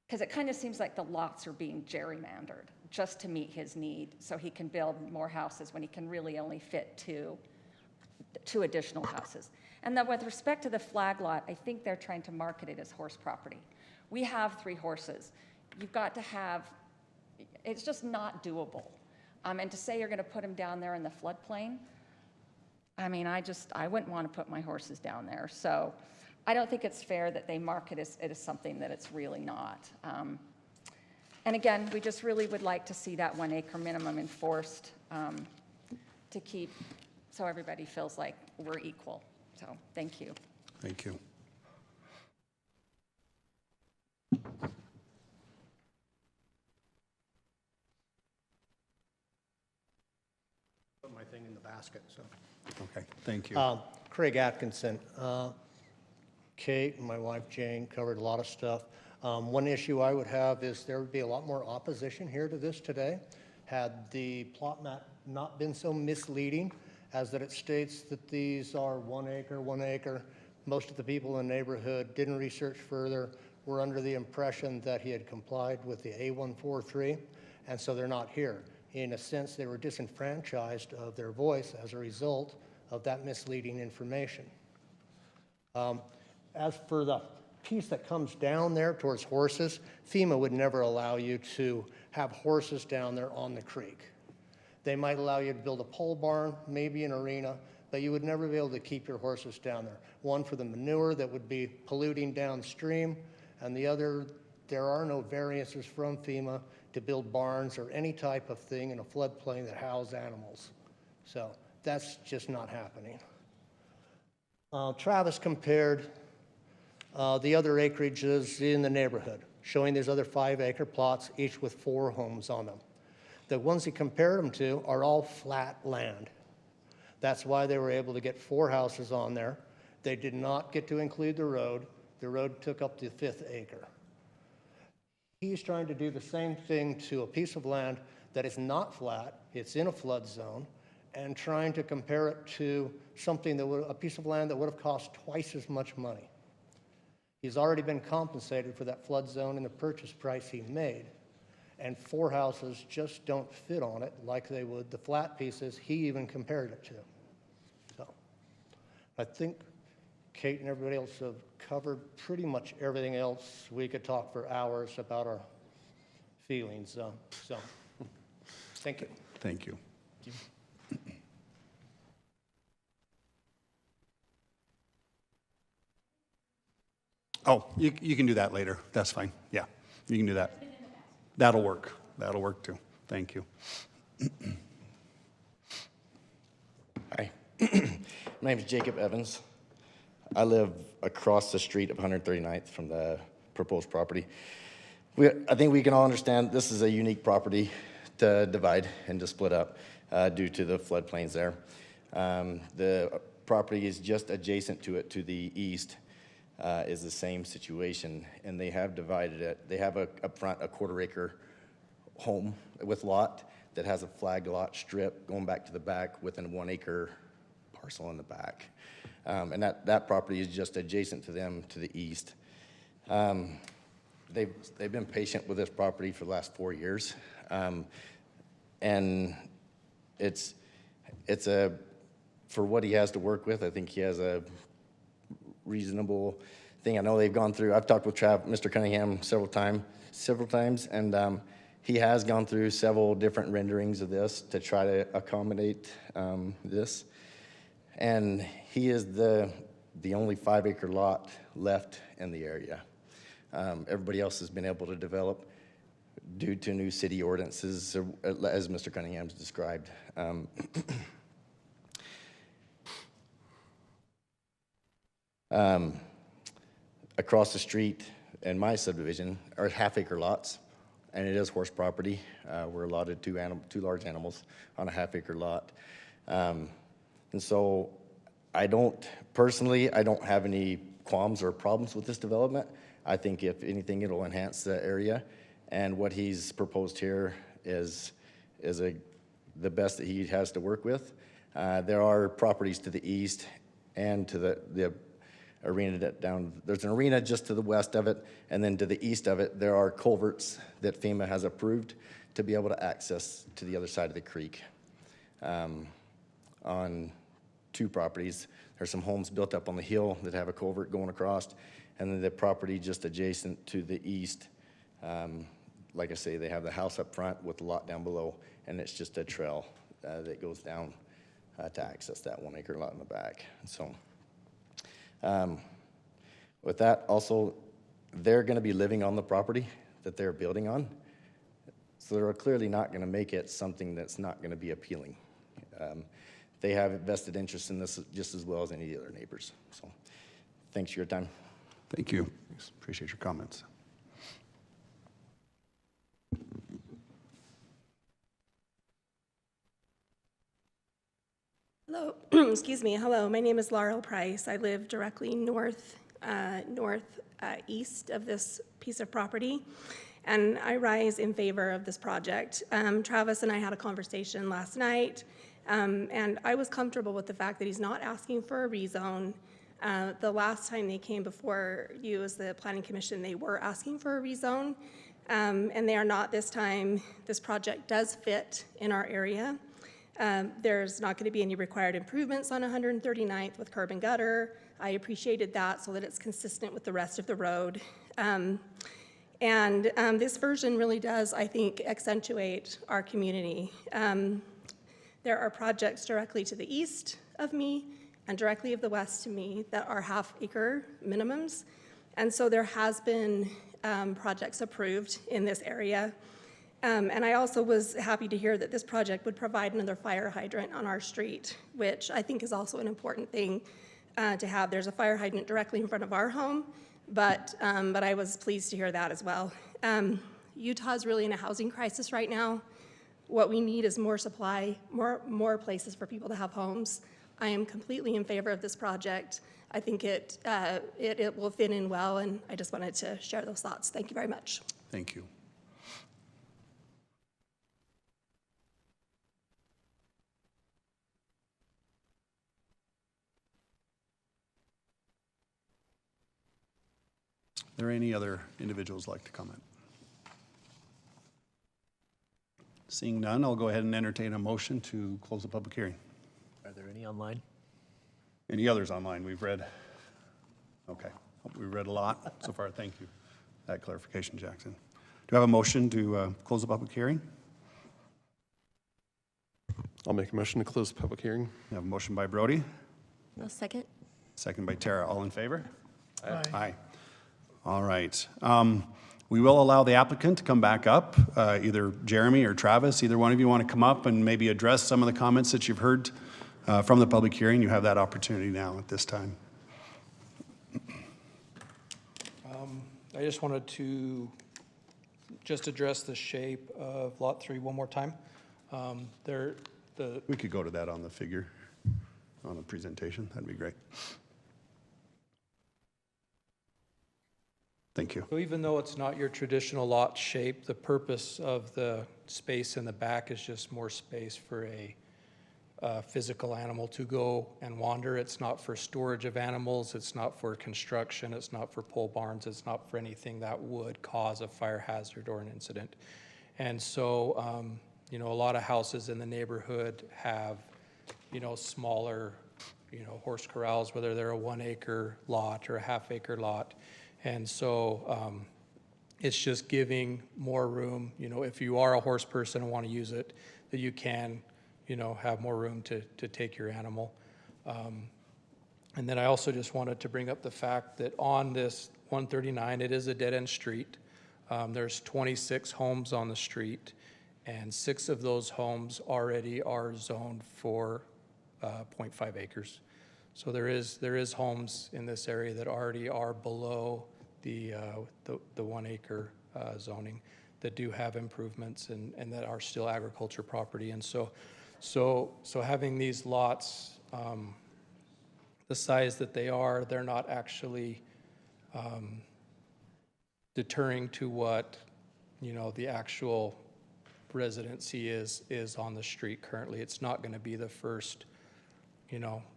Because it kind of seems like the lots are being gerrymandered just to meet his need so he can build more houses when he can really only fit two additional houses. And then with respect to the flag lot, I think they're trying to market it as horse property. We have 3 horses. You've got to have, it's just not doable. And to say you're going to put them down there in the floodplain, I mean, I wouldn't want to put my horses down there. So I don't think it's fair that they market it as something that it's really not. And again, we just really would like to see that 1 acre minimum enforced to keep, so everybody feels like we're equal. So thank you. Thank you. Put my thing in the basket, so. Okay, thank you. Craig Atkinson. Kate and my wife Jane covered a lot of stuff. One issue I would have is there would be a lot more opposition here to this today had the plot map not been so misleading as that it states that these are 1 acre, 1 acre. Most of the people in the neighborhood didn't research further, were under the impression that he had complied with the A143, and so they're not here. In a sense, they were disenfranchised of their voice as a result of that misleading information. As for the piece that comes down there towards horses, FEMA would never allow you to have horses down there on the creek. They might allow you to build a pole barn, maybe an arena, but you would never be able to keep your horses down there. One for the manure that would be polluting downstream, and the other, there are no variances from FEMA to build barns or any type of thing in a floodplain that house animals. So that's just not happening. Travis compared the other acreages in the neighborhood, showing there's other 5-acre plots, each with 4 homes on them. The ones he compared them to are all flat land. That's why they were able to get 4 houses on there. They did not get to include the road. The road took up the 5th acre. He's trying to do the same thing to a piece of land that is not flat, it's in a flood zone, and trying to compare it to something that a piece of land that would have cost twice as much money. He's already been compensated for that flood zone in the purchase price he made, and 4 houses just don't fit on it like they would the flat pieces he even compared it to. So I think Kate and everybody else have covered pretty much everything else. We could talk for hours about our feelings. So thank you. Thank you. Oh, you can do that later. That's fine. Yeah, you can do that. That'll work. That'll work too. Thank you. Hi, my name is Jacob Evans. I live across the street of 139th from the proposed property. I think we can all understand this is a unique property to divide and to split up due to the floodplains there. The property is just adjacent to it to the east is the same situation, and they have divided it. They have up front a 1/4 acre home with lot that has a flagged lot strip going back to the back within a 1 acre parcel in the back. And that property is just adjacent to them to the east. They've been patient with this property for the last 4 years. And it's for what he has to work with, I think he has a reasonable thing. I know they've gone through, I've talked with Mr. Cunningham several times, and he has gone through several different renderings of this to try to accommodate this. And he is the only 5-acre lot left in the area. Everybody else has been able to develop due to new city ordinances, as Mr. Cunningham's described. Across the street in my subdivision are 1/2-acre lots, and it is horse property. We're allotted 2 large animals on a 1/2-acre lot. And so I don't have any qualms or problems with this development. I think if anything, it'll enhance the area. And what he's proposed here is the best that he has to work with. There are properties to the east and to the arena there's an arena just to the west of it, and then to the east of it, there are culverts that FEMA has approved to be able to access to the other side of the creek. On 2 properties, there's some homes built up on the hill that have a culvert going across, and then the property just adjacent to the east, like I say, they have the house up front with the lot down below, and it's just a trail that goes down to access that 1-acre lot in the back. So with that, also, they're going to be living on the property that they're building on, so they're clearly not going to make it something that's not going to be appealing. They have a vested interest in this just as well as any of the other neighbors. So thanks for your time. Thank you. Appreciate your comments. Hello, excuse me. Hello, my name is Laurel Price. I live directly northeast of this piece of property, and I rise in favor of this project. Travis and I had a conversation last night, and I was comfortable with the fact that he's not asking for a rezone. The last time they came before you as the Planning Commission, they were asking for a rezone, and they are not this time. This project does fit in our area. There's not going to be any required improvements on 139th with curb and gutter. I appreciated that so that it's consistent with the rest of the road. This version really does, I think, accentuate our community. There are projects directly to the east of me and directly of the west to me that are half-acre minimums. And so there has been projects approved in this area. And I also was happy to hear that this project would provide another fire hydrant on our street, which I think is also an important thing to have. There's a fire hydrant directly in front of our home, but I was pleased to hear that as well. Utah's really in a housing crisis right now. What we need is more supply, more places for people to have homes. I am completely in favor of this project. I think it will fit in well, and I just wanted to share those thoughts. Thank you very much. Thank you. Are there any other individuals like to comment? Seeing none, I'll go ahead and entertain a motion to close the public hearing. Are there any online? Any others online? We've read, okay, we've read a lot so far. Thank you. That clarification, Jackson. Do I have a motion to close the public hearing? I'll make a motion to close the public hearing. I have a motion by Brody, A second. second by Tara. All in favor? Aye. Aye. All right. We will allow the applicant to come back up, either Jeremy or Travis. Either one of you want to come up and maybe address some of the comments that you've heard from the public hearing. You have that opportunity now at this time. I just wanted to just address the shape of Lot 3 one more time. We could go to that on the figure, on the presentation. That'd be great. Thank you. So even though it's not your traditional lot shape, the purpose of the space in the back is just more space for a physical animal to go and wander. It's not for storage of animals. It's not for construction. It's not for pole barns. It's not for anything that would cause a fire hazard or an incident. And so, a lot of houses in the neighborhood have, smaller, horse corrals, whether they're a 1 acre lot or a half-acre lot. And so it's just giving more room, if you are a horse person and want to use it, that you can, have more room to take your animal. And then I also just wanted to bring up the fact that on this 139, it is a dead-end street. There's 26 homes on the street, and 6 of those homes already are zoned for 0.5 acres. So there is homes in this area that already are below the 1 acre zoning that do have improvements and that are still agriculture property. And so having these lots the size that they are, they're not actually deterring to what the actual residency is on the street currently. It's not going to be the first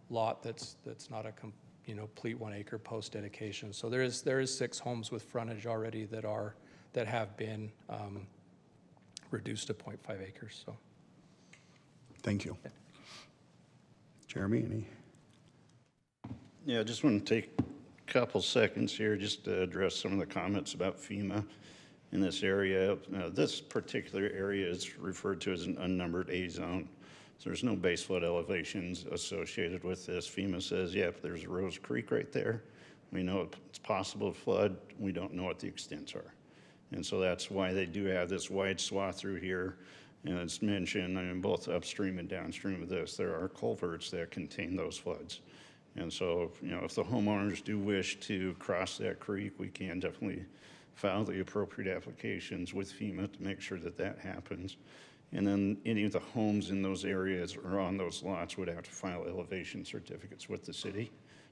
lot that's not a complete 1 acre post dedication. So there is 6 homes with frontage already that have been reduced to 0.5 acres. So, thank you. Jeremy, any? Yeah, I just want to take a couple seconds here just to address some of the comments about FEMA in this area. This particular area is referred to as an unnumbered A zone. So there's no base flood elevations associated with this. FEMA says, yeah, if there's Rose Creek right there, we know it's possible to flood. We don't know what the extents are. And so that's why they do have this wide swath through here. And it's mentioned, both upstream and downstream of this, there are culverts that contain those floods. And so, if the homeowners do wish to cross that creek, we can definitely file the appropriate applications with FEMA to make sure that that happens. And then any of the homes in those areas or on those lots would have to file elevation certificates with the city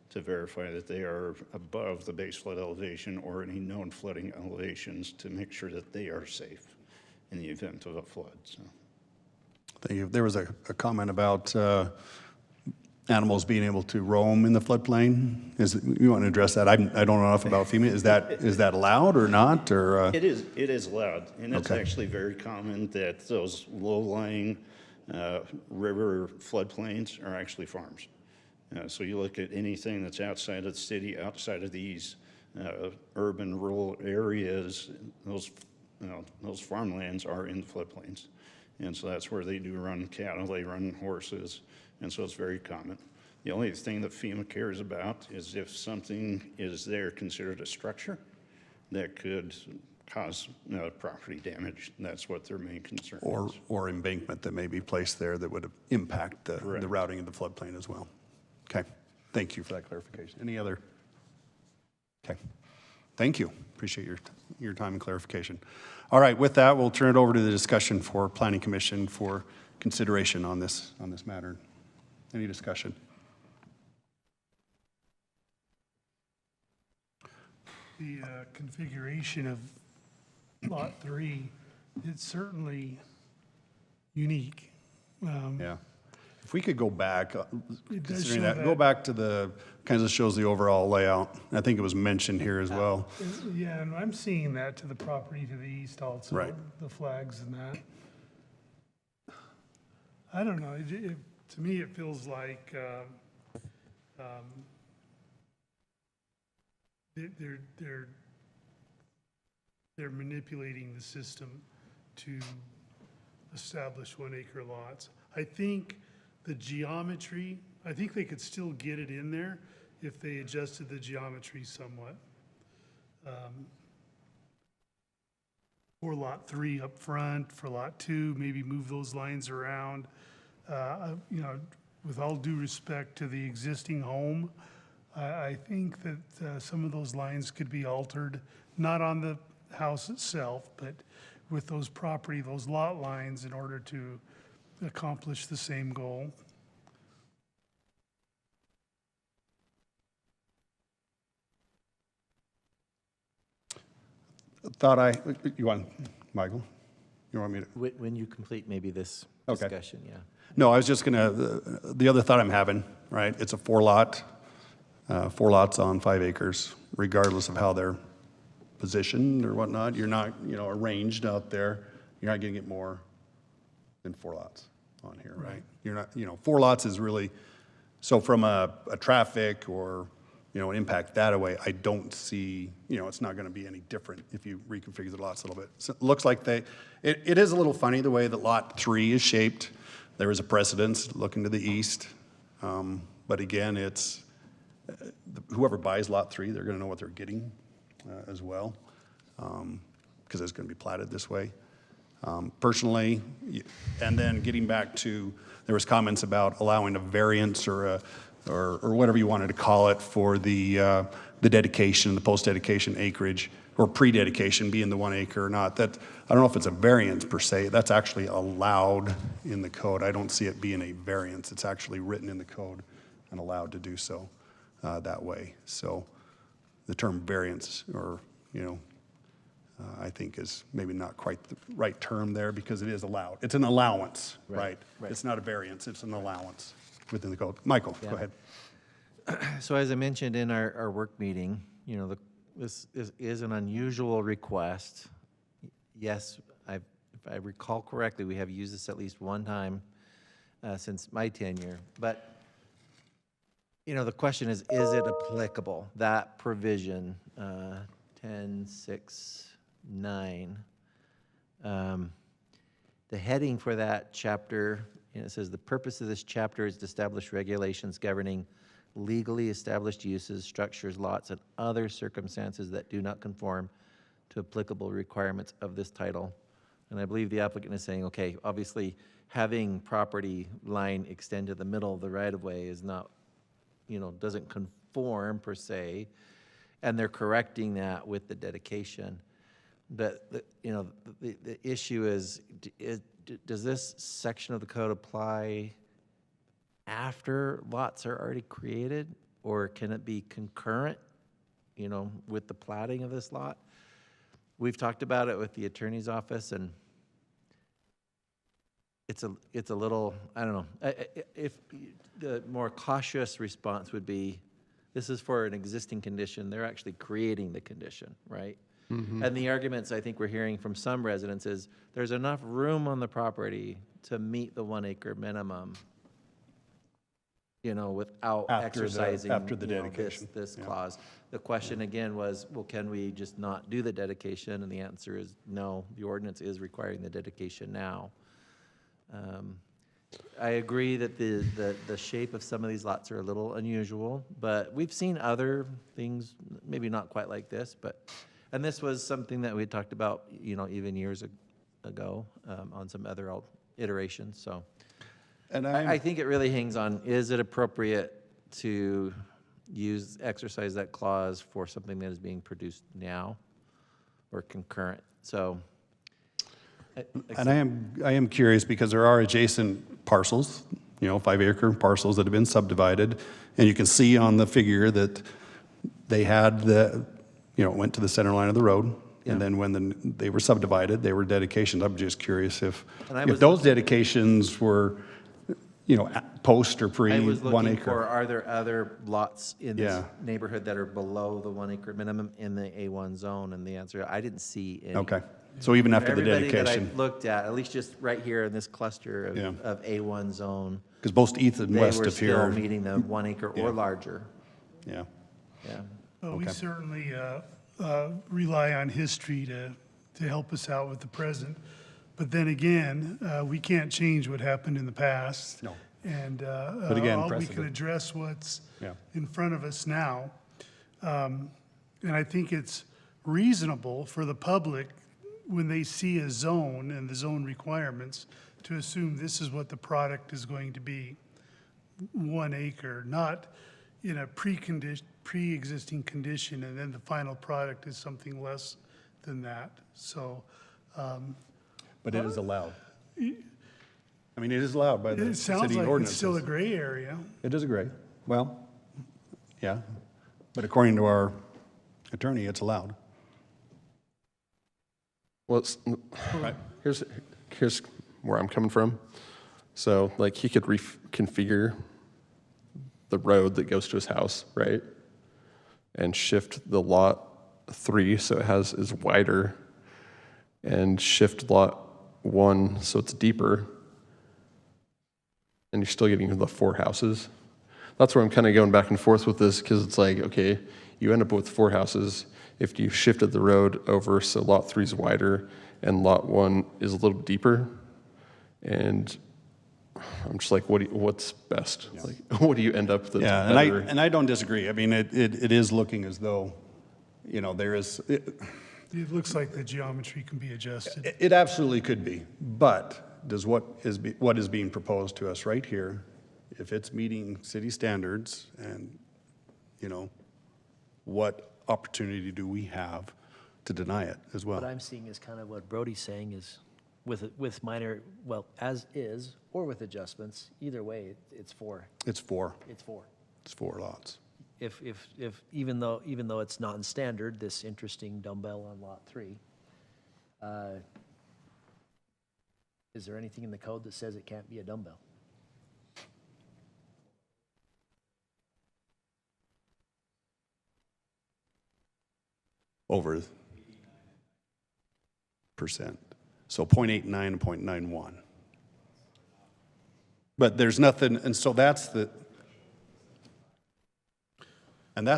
to verify that they are above the base flood elevation or any known flooding elevations to make sure that they are safe in the event of a flood. So. Thank you. There was a comment about animals being able to roam in the floodplain? You want to address that? I don't know enough about FEMA. Is that allowed or not, or? It is allowed, and it's Okay. actually very common that those low-lying river floodplains are actually farms. So you look at anything that's outside of the city, outside of these urban, rural areas, those farmlands are in the floodplains. And so that's where they do run cattle, they run horses, and so it's very common. The only thing that FEMA cares about is if something is there considered a structure that could cause property damage. That's what their main concern is. Or embankment that may be placed there that would impact the Correct. routing of the floodplain as well. Okay, thank you for that clarification. Any other? Okay, thank you. Appreciate your time and clarification. All right, with that, we'll turn it over to the discussion for Planning Commission for consideration on this matter. Any discussion? The configuration of Lot 3, it's certainly unique. Yeah. If we could go back, It does considering show that, go that. back to the, kind of shows the overall layout. I think it was mentioned here as well. Yeah, and I'm seeing that to the property to the east also. Right. The flags and that. I don't know, to me, it feels like they're manipulating the system to establish 1 acre lots. I think the geometry, I think they could still get it in there if they adjusted the geometry somewhat. For Lot 3 up front, for Lot 2, maybe move those lines around. You know, with all due respect to the existing home, I think that some of those lines could be altered, not on the house itself, but with those lot lines in order to accomplish the same goal. You want, Michael? You want me to? When you complete maybe this Okay. discussion, yeah. No, I was just gonna, the other thought I'm having, right? It's a 4 lots on 5 acres, regardless of how they're positioned or whatnot. You're not, arranged out there. You're not gonna get more than 4 lots on here, right? You're not, 4 lots is really, so from a traffic or, an impact that away, I don't see, it's not gonna be any different if you reconfigure the lots a little bit. So it looks like it is a little funny the way that Lot 3 is shaped. There is a precedence looking to the east. But again, it's, whoever buys Lot 3, they're gonna know what they're getting as well, because it's gonna be platted this way. Personally, and then getting back to, there was comments about allowing a variance or whatever you wanted to call it for the dedication, the post-dedication acreage, or pre-dedication being the 1 acre or not. That, I don't know if it's a variance per se. That's actually allowed in the code. I don't see it being a variance. It's actually written in the code and allowed to do so that way. So the term variance, or, I think is maybe not quite the right term there, because it is allowed. It's an allowance, right? It's not a variance, it's an allowance within the code. Michael, go ahead. So as I mentioned in our work meeting, this is an unusual request. Yes, if I recall correctly, we have used this at least one time since my tenure. But, the question is it applicable? That provision, 10.6.9. The heading for that chapter, it says, the purpose of this chapter is to establish regulations governing legally established uses, structures, lots, and other circumstances that do not conform to applicable requirements of this title. And I believe the applicant is saying, okay, obviously having property line extend to the middle of the right-of-way is not, doesn't conform per se, and they're correcting that with the dedication. But, the issue is, does this section of the code apply after lots are already created, or can it be concurrent, with the platting of this lot? We've talked about it with the attorney's office, and it's a little, I don't know. If the more cautious response would be, this is for an existing condition, they're actually creating the condition, right? And the arguments I think we're hearing from some residents is, there's enough room on the property to meet the 1 acre minimum, without exercising. after the dedication. This clause. The question again was, well, can we just not do the dedication? And the answer is no, the ordinance is requiring the dedication now. I agree that the shape of some of these lots are a little unusual, but we've seen other things, maybe not quite like this, and this was something that we had talked about, even years ago on some other iterations. So, And I think it really hangs on: is it appropriate to exercise that clause for something that is being produced now, or concurrent? So. And I am curious because there are adjacent parcels, 5 acre parcels that have been subdivided. And you can see on the figure that they had went to the center line of the road. Yeah. And then when they were subdivided, they were dedications. I'm just curious if was those dedications were, post or pre I was 1 looking acre. for, are there other lots in this Yeah. neighborhood that are below the 1 acre minimum in the A1 zone? And the answer, I didn't see any. Okay. So even after the Everybody dedication. that I looked at least just right here in this cluster Yeah. of A1 zone, Because both east and they west were of still here. meeting the 1 acre Yeah. or larger. Yeah. Yeah. Well, we Okay. certainly rely on history to help us out with the present. But then again, we can't change what happened in the past. No. And But again, we can precedent. address what's Yeah. in front of us now. And I think it's reasonable for the public, when they see a zone and the zone requirements, to assume this is what the product is going to be, 1 acre, not in a pre-existing condition, and then the final product is something less than that. So But it is allowed. I mean, it is allowed by the it sounds city like ordinances. it's still a gray area. It is a gray. Well, yeah. But according to our attorney, it's allowed. Well, here's where I'm coming from. So, like, he could reconfigure the road that goes to his house, right? And shift the lot 3 so is wider, and shift lot 1 so it's deeper, and you're still getting the 4 houses. That's where I'm kind of going back and forth with this, because it's like, okay, you end up with 4 houses if you shifted the road over so lot 3 is wider and lot 1 is a little deeper. And I'm just like, what's best? Like, what do you end up that's Yeah, better? and I don't disagree. I mean, it is looking as though, there is, It looks like the geometry can be adjusted. it absolutely could be. But does what is being proposed to us right here, if it's meeting city standards, and, what opportunity do we have to deny it as well? What I'm seeing is kind of what Brody's saying is with minor, well, as is, or with adjustments, either way, it's 4. It's 4. It's 4. It's 4 lots. If even though it's non-standard, this interesting dumbbell on lot 3, is there anything in the code that says it can't be a dumbbell? Over %. So 0.89 and 0.91. But there's nothing, and so that's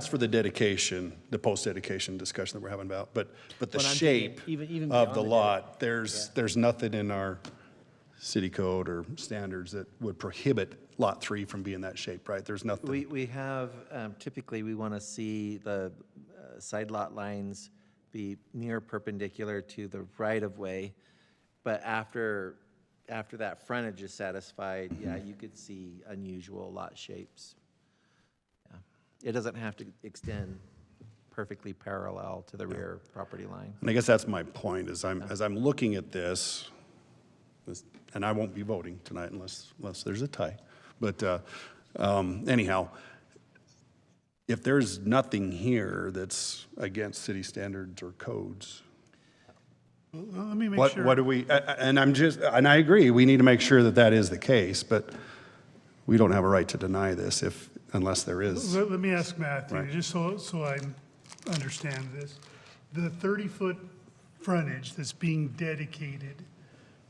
for the dedication, the post-dedication discussion that we're having about. But the But I'm thinking shape even of beyond the the lot, there's nothing in our city code or standards that would prohibit lot 3 from being that shape, right? There's nothing. We have, typically, we want to see the side lot lines be near perpendicular to the right-of-way, but after that frontage is satisfied, yeah, you could see unusual lot shapes. Yeah. It doesn't have to extend perfectly parallel to the rear property line. And I guess that's my point, as I'm looking at this, and I won't be voting tonight unless there's a tie. But anyhow, if there's nothing here that's against city standards or codes, Let me make sure. What do we, and I agree, we need to make sure that that is the case, but we don't have a right to deny this unless there is. Let me ask Matthew, Right. just so I understand this. The 30-foot frontage that's being dedicated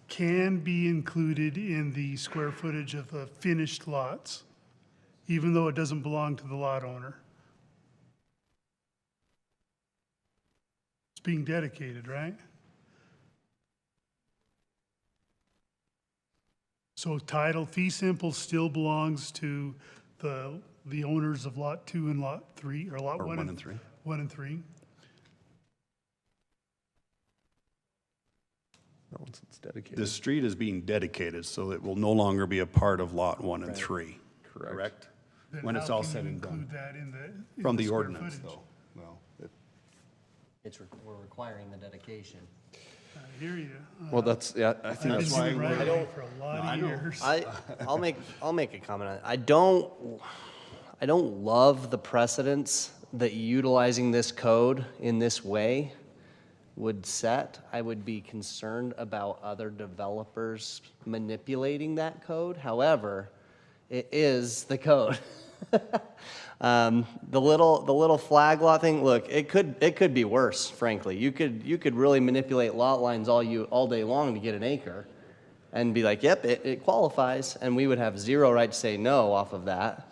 can be included in the square footage of the finished lots, even though it doesn't belong to the lot owner. It's being dedicated, right? So title fee simple still belongs to the owners of Lot 2 and Lot 3, or Lot Or 1 1 and 3. 1 and 3. No, once it's dedicated. The street is being dedicated, so it will no longer be a part of Lot 1 and 3. Correct? Then When it's how all can said you and done. include that in From the square ordinance, footage? though. Well, We're requiring the dedication. I hear you. Well, that's, yeah, I think I've that's been why. doing right away for a lot I of know. years. I'll make a comment on it. I don't love the precedents that utilizing this code in this way would set. I would be concerned about other developers manipulating that code. However, it is the code. The little flag lot thing, look, it could be worse, frankly. You could really manipulate lot lines all day long to get an acre and be like, yep, it qualifies, and we would have zero right to say no off of that.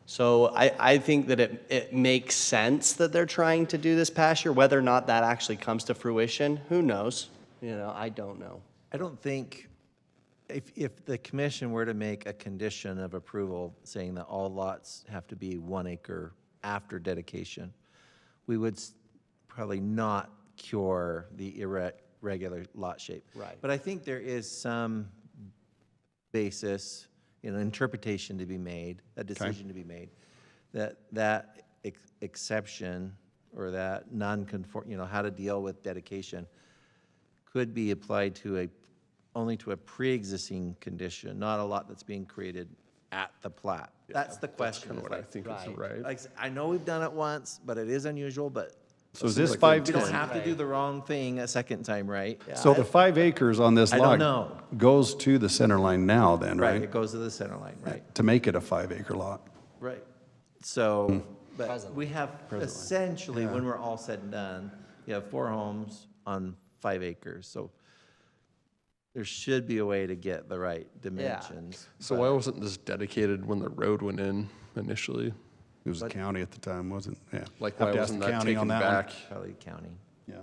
So I think that it makes sense that they're trying to do this pasture. Whether or not that actually comes to fruition, who knows? I don't know. I don't think, if the commission were to make a condition of approval saying that all lots have to be 1 acre after dedication, we would probably not cure the irregular lot shape. Right. But I think there is some basis, interpretation to be made, a decision to be made, that exception or that non-conform, how to deal with dedication could be applied to only to a pre-existing condition, not a lot that's being created at the plat. That's the question. Kind of what I think is right. Like, I know we've done it once, but it is unusual, but So is this like we don't 510? have to do the wrong thing a second time, right? So the 5 acres on this I lot don't know. goes to the center line now then, Right, right? it goes to the center line, right? To make it a 5-acre lot. Right. So, but we have essentially, when we're all said and done, you have 4 homes on 5 acres. So there should be a way to get the right dimensions. So why wasn't this dedicated when the road went in initially? It was the county at the time, wasn't it? Yeah. Like, Have why to ask wasn't the that county on taken that one. back? Probably county. Yeah.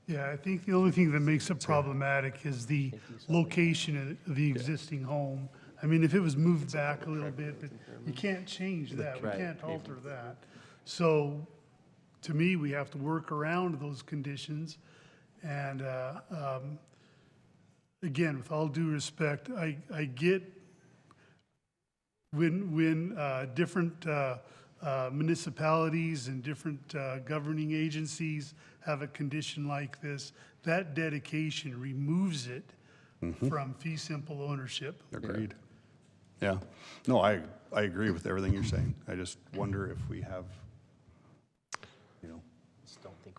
Yeah, I think the only thing that makes it problematic is the location of the existing home. I mean, if it was moved back a little bit, but you can't change that, we Right. can't alter that. So, to me, we have to work around those conditions. And, again, with all due respect, I get when different municipalities and different governing agencies have a condition like this, that dedication removes it from fee simple ownership. Agreed. Yeah. No, I agree with everything you're saying. I just wonder if we have,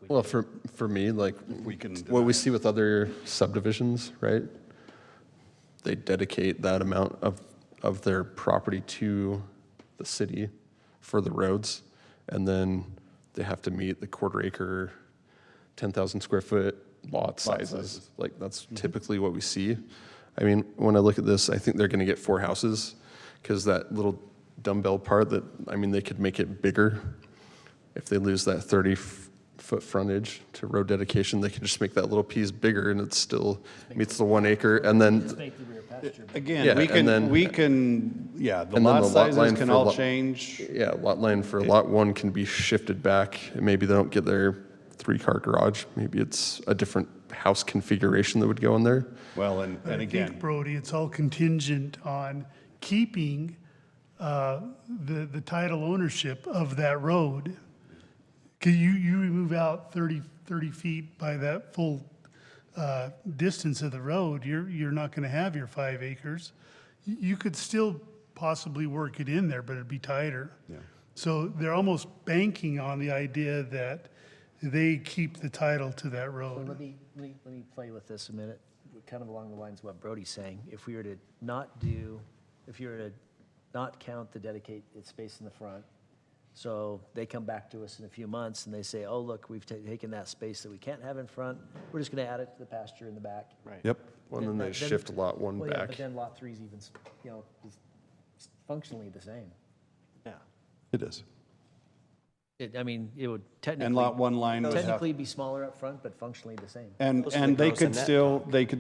Well, for me, like, we can what deny we it. see with other subdivisions, right? They dedicate that amount of their property to the city for the roads, and then they have to meet the 1/4 acre, 10,000 square foot lot sizes. Like, that's typically what we see. I mean, when I look at this, I think they're gonna get 4 houses, because that little dumbbell part they could make it bigger. If they lose that 30-foot frontage to road dedication, they can just make that little piece bigger, and it still meets the 1 acre, and then, Again, Yeah, we and can, then- the and lot then the lot sizes line can for all lot- change. yeah, lot line for lot 1 can be shifted back, and maybe they don't get their 3-car garage. Maybe it's a different house configuration that would go in there. Well, and I again, think, Brody, it's all contingent on keeping the title ownership of that road. Because you remove out 30 feet by that full distance of the road, you're not going to have your 5 acres. You could still possibly work it in there, but it'd be tighter. Yeah. So they're almost banking on the idea that they keep the title to that So road. let me play with this a minute, kind of along the lines of what Brody's saying. If you were to not count the dedicated space in the front, so they come back to us in a few months and they say, oh, look, we've taken that space that we can't have in front, we're just gonna add it to the pasture in the back. Right. Yep. Well, then they shift lot 1 Well, yeah, back. but then lot 3's even, is functionally the same. Yeah. It is. It would technically. And lot 1 line would have. Technically be smaller up front, but functionally the same. And Those are the they gross could and net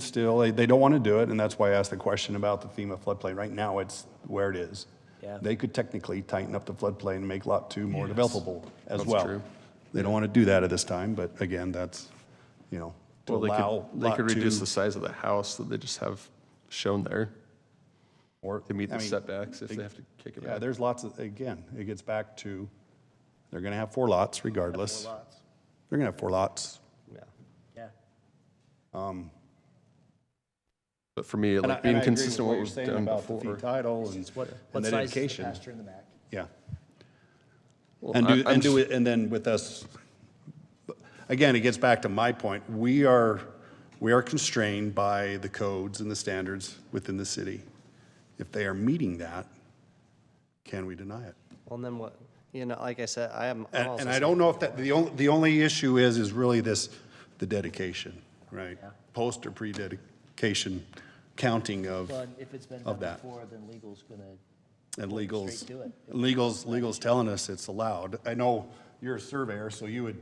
still, they don't want to do it, and that's why I asked the question about the FEMA floodplain. Right now, it's where it is. Yeah. They could technically tighten up the floodplain and make Lot 2 more Yes. developable as That's well. true. They don't want to do that at this time, but again, that's, to Well, allow they Lot could reduce 2 the size of the house that they just have shown there. or. They meet I the mean, setbacks if they have to kick it Yeah, back. there's lots of, again, it gets back to, they're going to have 4 lots regardless. 4 lots. They're going to have 4 lots. Yeah. Yeah. But for me, And I- like being and I agree with consistent what with you're what we've saying done about the before. fee title and What and the size is the dedication. pasture in the back? Yeah. Well, And I'm do it, and then with us, again, it gets back to my point. We are constrained by the codes and the standards within the city. If they are meeting that, can we deny it? Well, and then what, like I said, I'm And, also and I don't know if that, the only issue is really the dedication, right? Post or pre-dedication counting of, But if it's been of done that. before, then legal's gonna. And Going legals, straight to it. legals telling us it's allowed. I know you're a surveyor, so you would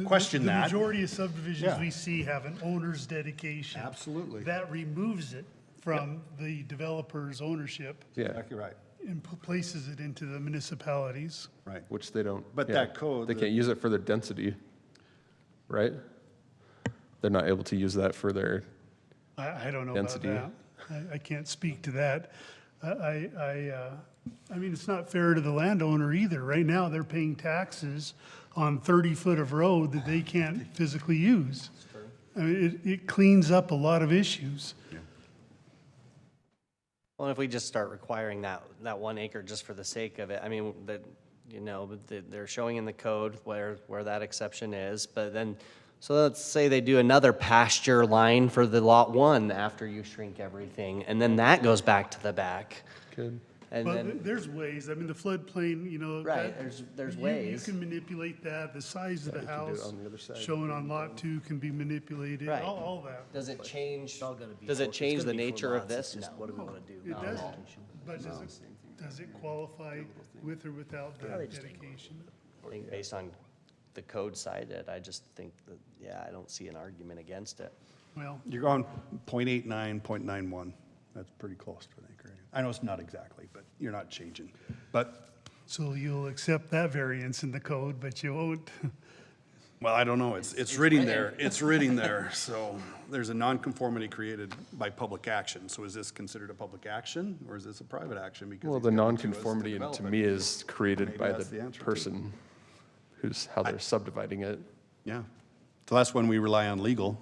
question The that. majority of subdivisions Yeah. we see have an owner's dedication. Absolutely. That removes it from the developer's ownership Yeah, Exactly right, and places it into the municipalities. right. which they don't. But yeah, that code, They the- can't use it for their density, right? They're not able to use that for their, I don't know about Density. that. I can't speak to that. I mean, it's not fair to the landowner either. Right now, they're paying taxes on 30 foot of road that they can't physically use. I mean, it cleans up a lot of issues. Well, if we just start requiring that 1 acre just for the sake of it, I mean, they're showing in the code where that exception is, but then, so let's say they do another pasture line for the lot 1 after you shrink everything, and then that goes back to the back. good. And But then, there's ways. I mean, the floodplain, right, that- there's you ways. can manipulate that. The size of the you can do it house on the other side. shown on lot 2 can be manipulated, Right. all that. Does it change, It's all gonna be. does four- it it's change gonna the be four nature of lots, it's this? just No. What do we wanna do? It not does, all. but does it qualify with or without the Probably just dedication? I think based on the code cited, I just think that, yeah, I don't see an argument against it. Well, You're going 0.89, 0.91. That's pretty close to an acre. I know it's not exactly, but you're not changing. But, so you'll accept that variance in the code, but you won't. well, I don't know. It's written there. It's written there. So there's a nonconformity created by public action. So is this considered a public action or is this a private action? Because Well, he's the coming to us to nonconformity develop to it. me is created Maybe by that's the the answer, too. person how they're subdividing it. Yeah. So that's when we rely on legal,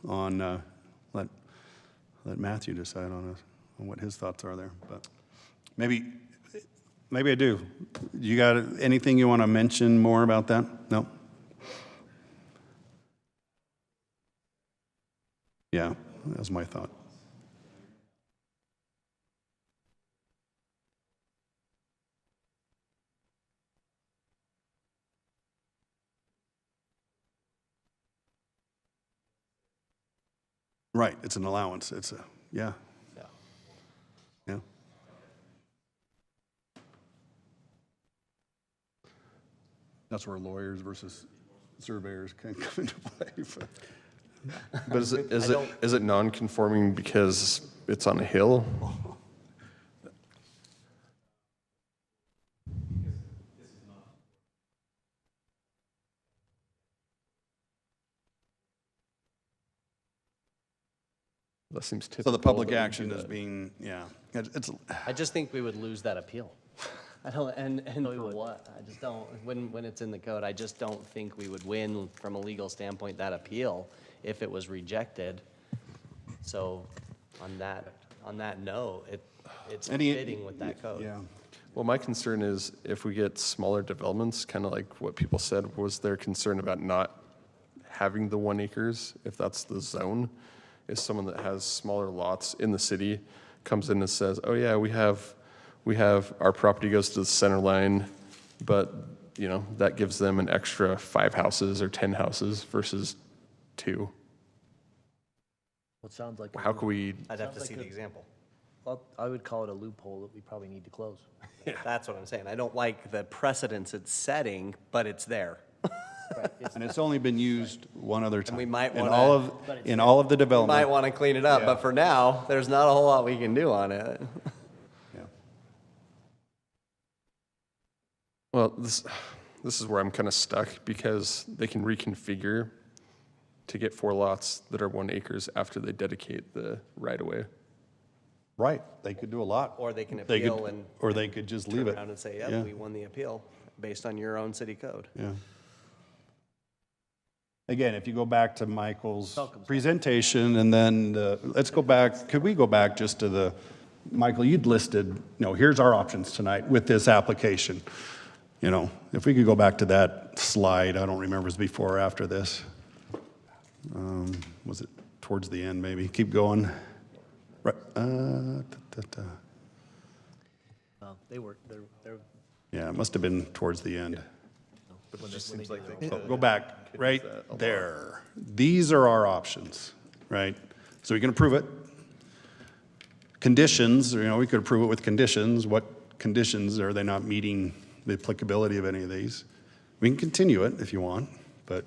on, let Matthew decide on what his thoughts are there. But maybe I do. You got anything you want to mention more about that? No? Yeah, that was my thought. Right, it's an allowance. It's a, yeah. Yeah. That's where lawyers versus surveyors can come into play. But is it non-conforming because it's on a hill? That seems typical. So the public that we do action is that. being, yeah, it's, I just think we would lose that appeal. I don't, and for what? I just don't, when it's in the code, I just don't think we would win from a legal standpoint that appeal if it was rejected. So on that note, it's fitting with that code. yeah. Well, my concern is if we get smaller developments, kind of like what people said was their concern about not having the 1 acres, if that's the zone, is someone that has smaller lots in the city comes in and says, oh yeah, we have, our property goes to the center line, but, you know, that gives them an extra 5 houses or 10 houses versus 2. What sounds like. How can we, I'd have to Sounds see like the a- example. Well, I would call it a loophole that we probably need to close. That's what I'm saying. I don't like the precedence it's setting, but it's there. And it's only been used one other time. we might In wanna- all of, in all of the We development. might want to clean it up, Yeah. but for now, there's not a whole lot we can do on it. Yeah. well, this is where I'm kind of stuck because they can reconfigure to get 4 lots that are 1 acres after they dedicate the right-of-way. Right, they could do a lot. Or they can They could- appeal and Or they could just leave turn it. around and say, Yeah. yep, we won the appeal based on your own city code. Yeah. Again, if you go back to Michael's presentation, and then, let's go back, could we go back just to the, Michael, you'd listed, here's our options tonight with this application. If we could go back to that slide, I don't remember if it was before or after this. Was it towards the end, maybe? Keep going. Right. They're, Yeah, it must have been towards the end. when they do their own- So go back, right there. These are our options, right? So we can approve it. Conditions, we could approve it with conditions. What conditions are they not meeting the applicability of any of these? We can continue it if you want, but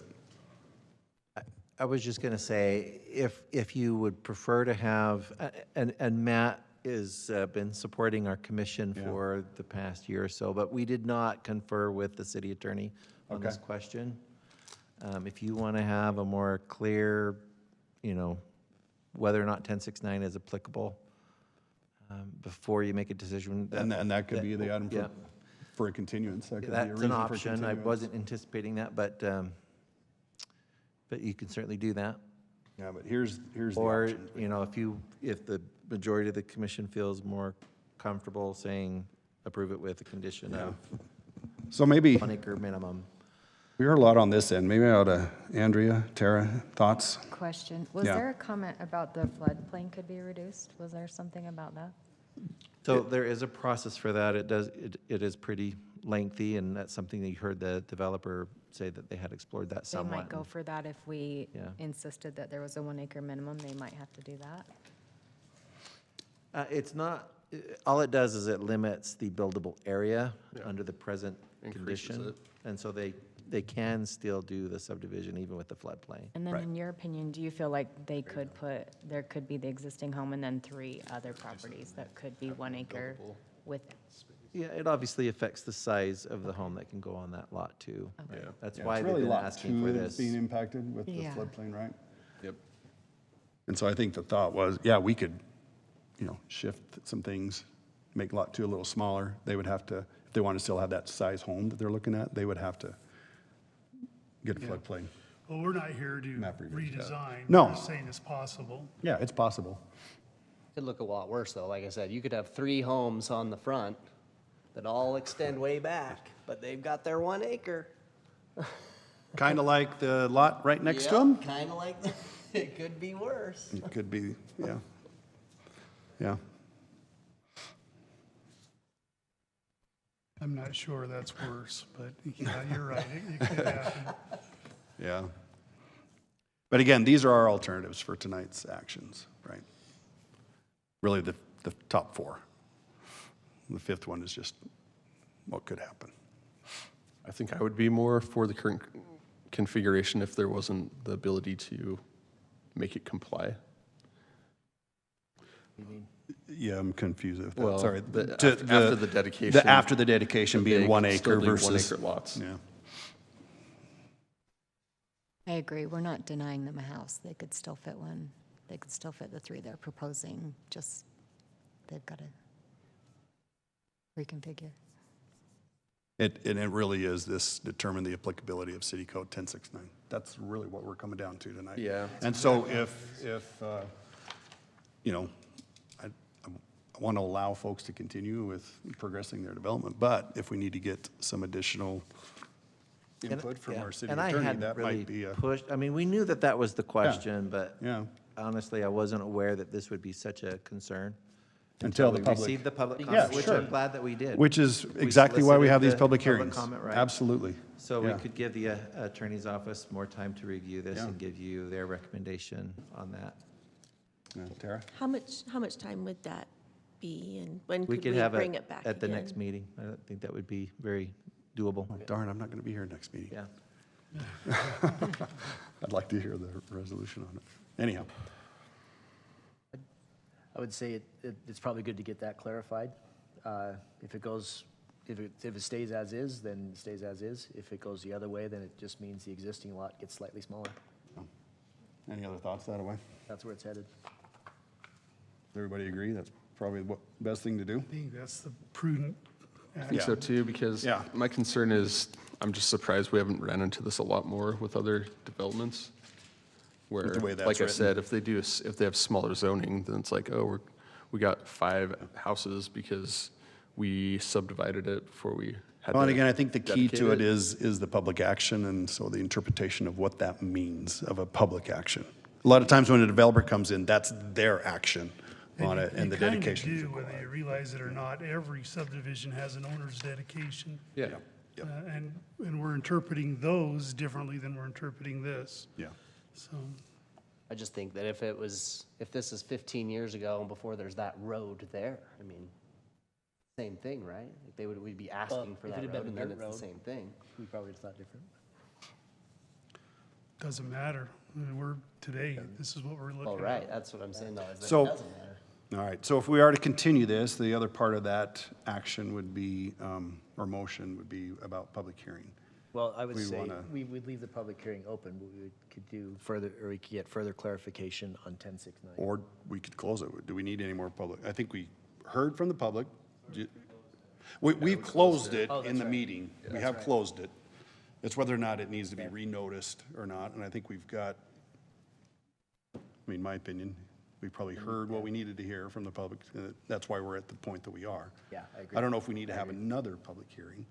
I was just going to say, if you would prefer to have, and Matt has been supporting our commission for the past year or so, but we did not confer with the city attorney on this Okay. question. If you want to have a more clear, whether or not 1069 is applicable before you make a decision. and that could be the item yeah. for a continuance. That could be a That's reason an for option. I continuance. wasn't anticipating that, but you can certainly do that. Yeah, but here's the Or, options. if the majority of the commission feels more comfortable saying approve it with a condition of So maybe, 1 acre minimum. we heard a lot on this end. Maybe I ought to, Andrea, Tara, thoughts? Question, was Yeah. there a comment about the floodplain could be reduced? Was there something about that? So there is a process for that. It is pretty lengthy, and that's something that you heard the developer say that they had explored that They somewhat. might go for that if we Yeah. insisted that there was a 1 acre minimum, they might have to do that. It's not, all it does is it limits the buildable area under the present Increases condition. it. And so they can still do the subdivision even with the floodplain. And then in your opinion, do you feel like they could there could be the existing home and then 3 other properties that could be 1 acre with, Yeah, it obviously affects the size of the home that can go on that lot too. Yeah. That's Yeah, why it's they've really been lot asking 2 for that's this. being impacted with the Yeah. floodplain, right? Yep. And so I think the thought was, yeah, we could, shift some things, make lot 2 a little smaller. They would have to, if they want to still have that size home that they're looking at, they would have to get a floodplain. Well, we're not here to Map revision. redesign. No. We're just saying it's possible. Yeah, it's possible. Could look a lot worse, though. Like I said, you could have 3 homes on the front that all extend way back, but they've got their 1 acre. Kind of like the lot right next to them? Kind of like, it could be worse. It could be, yeah. Yeah. I'm not sure that's worse, but yeah, you're right. It could happen. Yeah. But again, these are our alternatives for tonight's actions, right? Really, the top 4. The 5th one is just what could happen. I think I would be more for the current configuration if there wasn't the ability to make it comply. Yeah, I'm confused with that, Well, sorry. after the dedication, After the dedication being big 1 still acre do 1 versus. acre lots. Yeah. I agree, we're not denying them a house, they could still fit one. They could still fit the 3 they're proposing, just they've got to reconfigure. And it really is this determine the applicability of City Code 1069. That's really what we're coming down to tonight. Yeah. And so if want to allow folks to continue with progressing their development. But if we need to get some additional input from our city And I attorney, hadn't that really might be a. pushed, I mean, we knew that that was the question, but Yeah. honestly, I wasn't aware that this would be such a concern. Until the we public. received the public Yeah, comment, which sure. I'm glad that we did. Which is exactly why we solicited have these the public hearings. comment right. Absolutely. So we Yeah. could give the attorney's office more time to review this Yeah. and give you their recommendation on that. Yeah, Tara? How much time would that be, and when We could could we have bring it it back at the again? next meeting. I don't think that would be very doable. Darn, I'm not going to be here next meeting. Yeah. I'd like to hear the resolution on it. Anyhow, I would say it's probably good to get that clarified. If it goes, if it stays as is, then it stays as is. If it goes the other way, then it just means the existing lot gets slightly smaller. any other thoughts that way? That's where it's headed. Does everybody agree? That's probably the best thing to do? I think that's the prudent I think so too, because Yeah. my concern is, I'm just surprised we haven't ran into this a lot more with other developments. Where, the way that's like I written. said, if they have smaller zoning, then it's like, oh, we got 5 houses because we subdivided it before we had to Well, and again, I think the key to it dedicate is the public action, and so the interpretation of what that means of a public action. A lot of times when a developer comes in, that's their action on it, and the dedication. You kind of do, whether you realize it or not, every subdivision has an owner's dedication. Yeah. And we're interpreting those differently than we're interpreting this. Yeah. So, I just think that if this is 15 years ago and before there's that road there, I mean, same thing, right? Like we'd be asking for If that it had been road, a and then dirt it's road. the same thing. We probably just thought different. doesn't matter. I mean, this is what we're looking at. Well, right, that's what I'm saying though, is that So- it doesn't matter. All right, so if we are to continue this, the other part of that action would be, or motion would be about public hearing. Well, I would We say wanna- we would leave the public hearing open, but could do further, or we could get further clarification on 1069. Or we could close it. Do we need any more public? I think we heard from the public. We've closed it Oh, that's in the right. meeting. We That's have right. closed it. It's whether or not it needs to be renoticed or not, and I think we've got, I mean, my opinion, we probably heard what we needed to hear from the public. That's why we're at the point that we are. Yeah, I agree. I don't know if we need to have another public hearing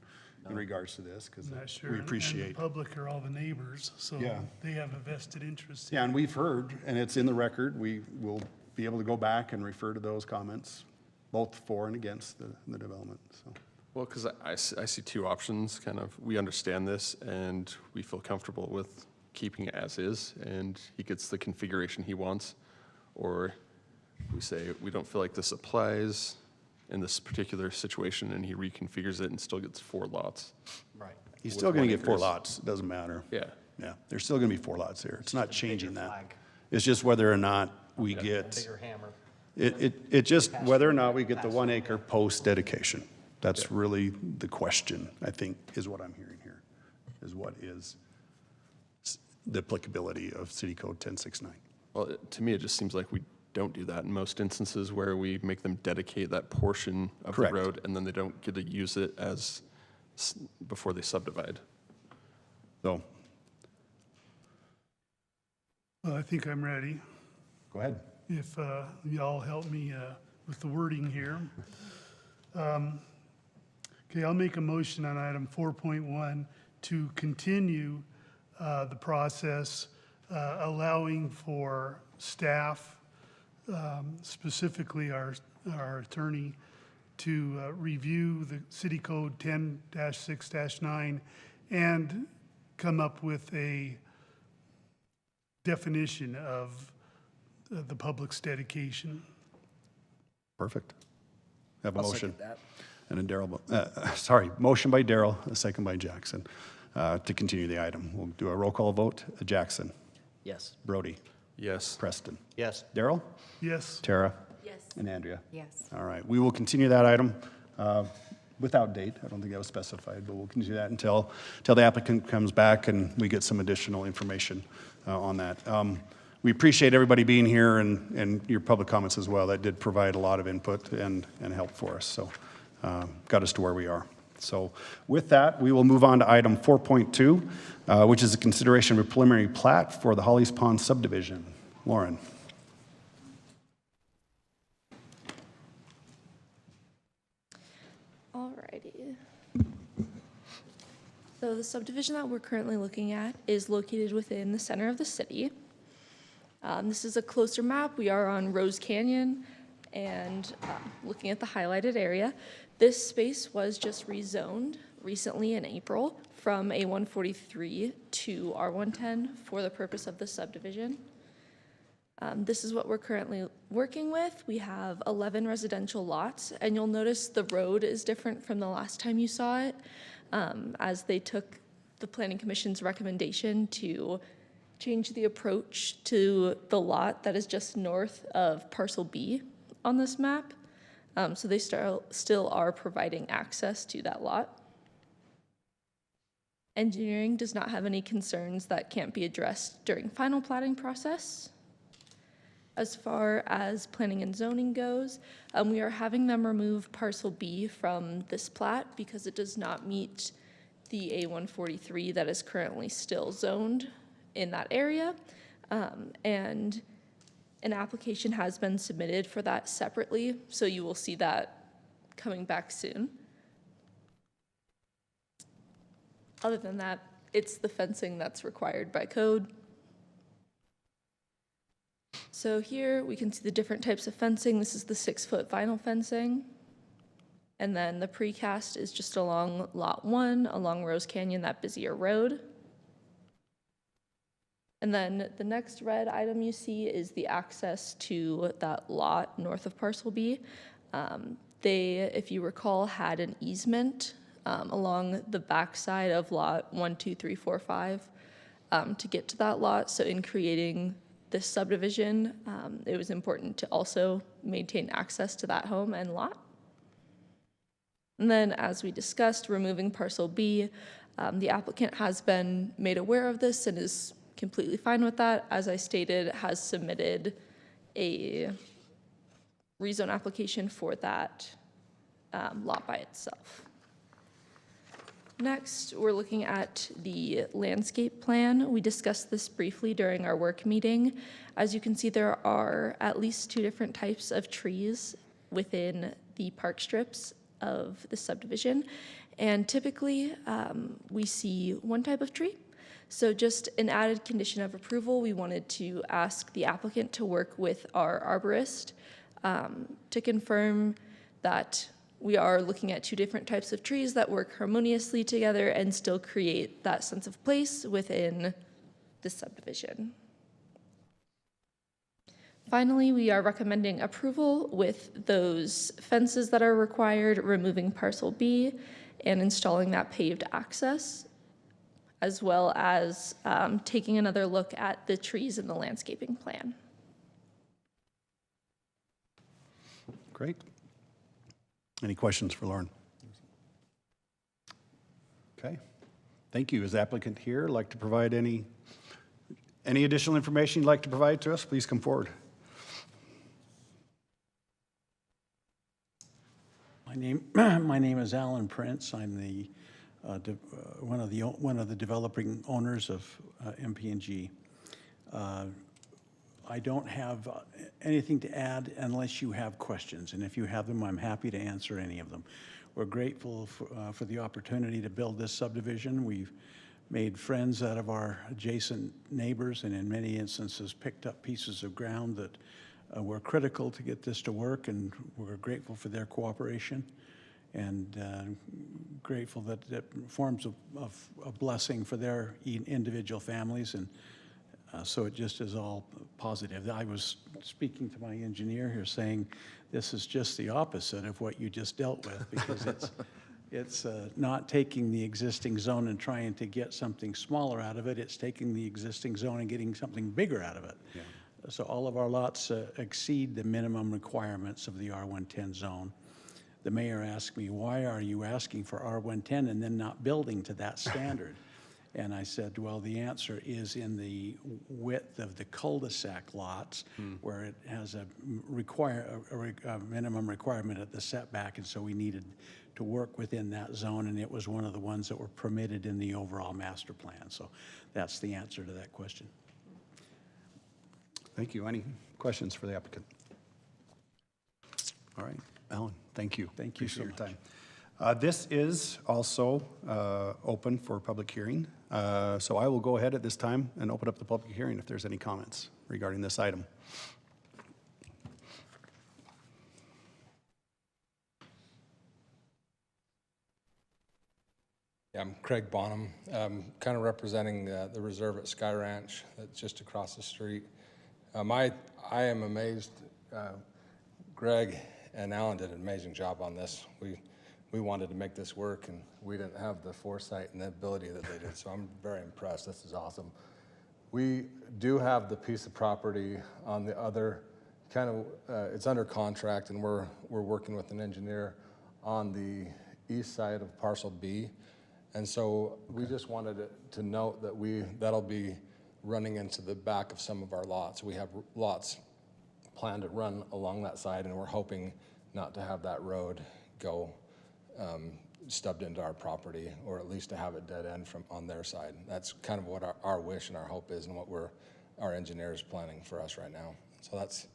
in regards to this, because Not sure. we And appreciate. the public are all the neighbors, so Yeah. they have a vested interest. Yeah, and we've heard, and it's in the record, we will be able to go back and refer to those comments, both for and against the development, so. Well, because I see 2 options, kind of, we understand this and we feel comfortable with keeping it as is, and he gets the configuration he wants, or we say, we don't feel like this applies in this particular situation, and he reconfigures it and still gets 4 lots. Right. He's with still gonna 1 get 4 acres. lots, it doesn't matter. Yeah. Yeah, there's still gonna be 4 lots here, it's not changing that. It's just whether or not we get, hammer. it just, whether or not we get the 1 acre post dedication. That's really the question, I think, is what I'm hearing here, is what is the applicability of City Code 1069. Well, to me, it just seems like we don't do that in most instances where we make them dedicate that portion of Correct. the road, and then they don't get to use it as, before they subdivide. So, Well, I think I'm ready. go ahead. If y'all help me with the wording here. Okay, I'll make a motion on item 4.1 to continue the process, allowing for staff, specifically our attorney, to review the City Code 10-6-9 and come up with a definition of the public's dedication. Perfect. Have a I'll motion. second that. And then Daryl, motion by Daryl, a second by Jackson, to continue the item. We'll do a roll call vote. Jackson, Yes. Brody, Yes. Preston, Yes. Daryl, Yes. Tara, Yes. and Andrea. Yes. All right, we will continue that item without date. I don't think that was specified, but we'll continue that until the applicant comes back and we get some additional information on that. We appreciate everybody being here and your public comments as well. That did provide a lot of input and help for us, so got us to where we are. So with that, we will move on to item 4.2, which is a consideration of a preliminary plat for the Holly's Pond subdivision. Lauren. So the subdivision that we're currently looking at is located within the center of the city. This is a closer map. We are on Rose Canyon and looking at the highlighted area. This space was just rezoned recently in April from A143 to R110 for the purpose of the subdivision. This is what we're currently working with. We have 11 residential lots, and you'll notice the road is different from the last time you saw it, as they took the Planning Commission's recommendation to change the approach to the lot that is just north of parcel B on this map. So they still are providing access to that lot. Engineering does not have any concerns that can't be addressed during final plating process. As far as planning and zoning goes, we are having them remove parcel B from this plat because it does not meet the A143 that is currently still zoned in that area. And an application has been submitted for that separately, so you will see that coming back soon. Other than that, it's the fencing that's required by code. So here we can see the different types of fencing. This is the 6-foot vinyl fencing. And then the precast is just along lot 1, along Rose Canyon, that busier road. And then the next red item you see is the access to that lot north of parcel B. They, if you recall, had an easement along the backside of lot 1, 2, 3, 4, 5 to get to that lot. So in creating this subdivision, it was important to also maintain access to that home and lot. And then, as we discussed, removing parcel B, the applicant has been made aware of this and is completely fine with that. As I stated, has submitted a rezone application for that lot by itself. Next, we're looking at the landscape plan. We discussed this briefly during our work meeting. As you can see, there are at least 2 different types of trees within the park strips of the subdivision. And typically, we see 1 type of tree. So just an added condition of approval, we wanted to ask the applicant to work with our arborist to confirm that we are looking at 2 different types of trees that work harmoniously together and still create that sense of place within the subdivision. Finally, we are recommending approval with those fences that are required, removing parcel B and installing that paved access, as well as taking another look at the trees in the landscaping plan. Great. Any questions for Lauren? Okay. Thank you. Is the applicant here like to provide any additional information you'd like to provide to us? Please come forward. My name is Alan Prince. I'm the one of the developing owners of MP&G. I don't have anything to add unless you have questions, and if you have them, I'm happy to answer any of them. We're grateful for the opportunity to build this subdivision. We've made friends out of our adjacent neighbors, and in many instances picked up pieces of ground that were critical to get this to work, and we're grateful for their cooperation, and grateful that it forms a blessing for their individual families, and so it just is all positive. I was speaking to my engineer here saying this is just the opposite of what you just dealt with, because it's not taking the existing zone and trying to get something smaller out of it. It's taking the existing zone and getting something bigger out of it. Yeah. So all of our lots exceed the minimum requirements of the R110 zone. The mayor asked me, why are you asking for R110 and then not building to that standard? And I said, well, the answer is in the width of the cul-de-sac lots, where it has a minimum requirement at the setback, and so we needed to work within that zone, and it was one of the ones that were permitted in the overall master plan. So that's the answer to that question. Thank you. Any questions for the applicant? All right, Alan, thank you. Thank you Appreciate so your much. This is also open for public hearing. So I will go ahead at this time and open up the public hearing if there's any comments regarding this item. Yeah, I'm Craig Bonham, kind of representing the reserve at Sky Ranch that's just across the street. I am amazed. Greg and Alan did an amazing job on this. We wanted to make this work, and we didn't have the foresight and the ability that they did, so I'm very impressed. This is awesome. We do have the piece of property on the other, it's under contract, and we're working with an engineer on the east side of parcel B. And so we just wanted to note that that'll be running into the back of some of our lots. We have lots planned to run along that side, and we're hoping not to have that road go stubbed into our property, or at least to have it dead end from on their side. That's kind of what our wish and our hope is, and what our engineer is planning for us right now. So that's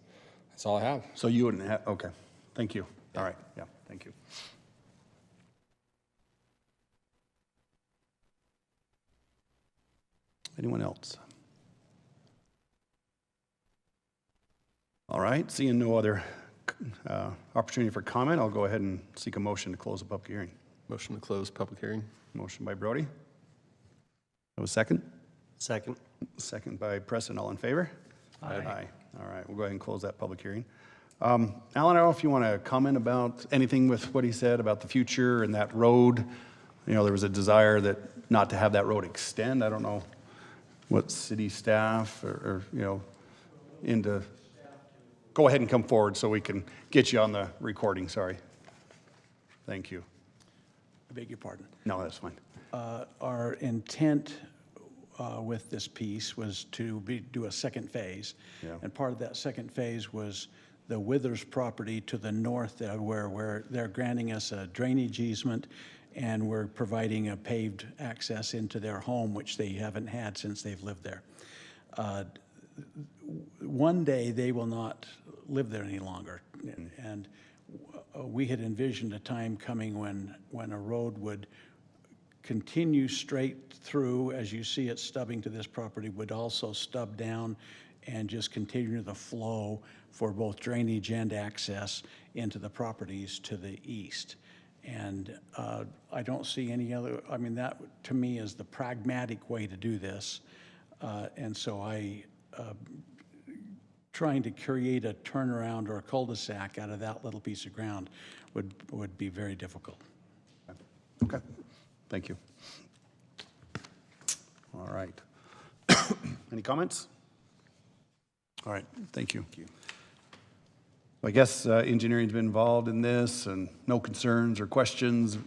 all I have. So you wouldn't have, okay, thank you. All right, yeah, thank you. Anyone else? All right, seeing no other opportunity for comment, I'll go ahead and seek a motion to close the public hearing. Motion to close public hearing. Motion by Brody. Have a second? Second. Second by Preston. All in favor? Aye. All right, we'll go ahead and close that public hearing. Alan, I don't know if you want to comment about anything with what he said about the future and that road. You know, there was a desire that not to have that road extend. I don't know what city staff or you know, go ahead and come forward so we can get you on the recording, sorry. Thank you. I beg your pardon. No, that's fine. Our intent with this piece was to do a second phase. Yeah. And part of that second phase was the Withers property to the north where they're granting us a drainage easement, and we're providing a paved access into their home, which they haven't had since they've lived there. One day they will not live there any longer. And we had envisioned a time coming when a road would continue straight through, as you see it stubbing to this property, would also stub down and just continue the flow for both drainage and access into the properties to the east. And I don't see any other, I mean, that to me is the pragmatic way to do this. And so trying to create a turnaround or a cul-de-sac out of that little piece of ground would be very difficult. Okay, thank you. All right. Any comments? All right, thank you. I guess engineering's been involved in this, and no concerns or questions,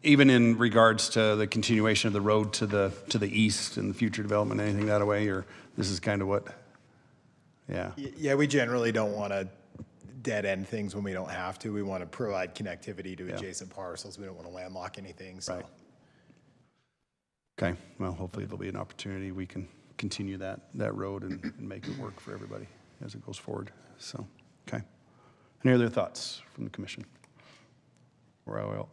even in regards to the continuation of the road to the east and the future development, anything that way, or this is kind of what, yeah. Yeah, we generally don't want to dead end things when we don't have to. We want to provide connectivity to adjacent parcels. We don't want to landlock anything, so. Right. Okay, well, hopefully there'll be an opportunity we can continue that road and make it work for everybody as it goes forward, so. Okay. Any other thoughts from the commission? Or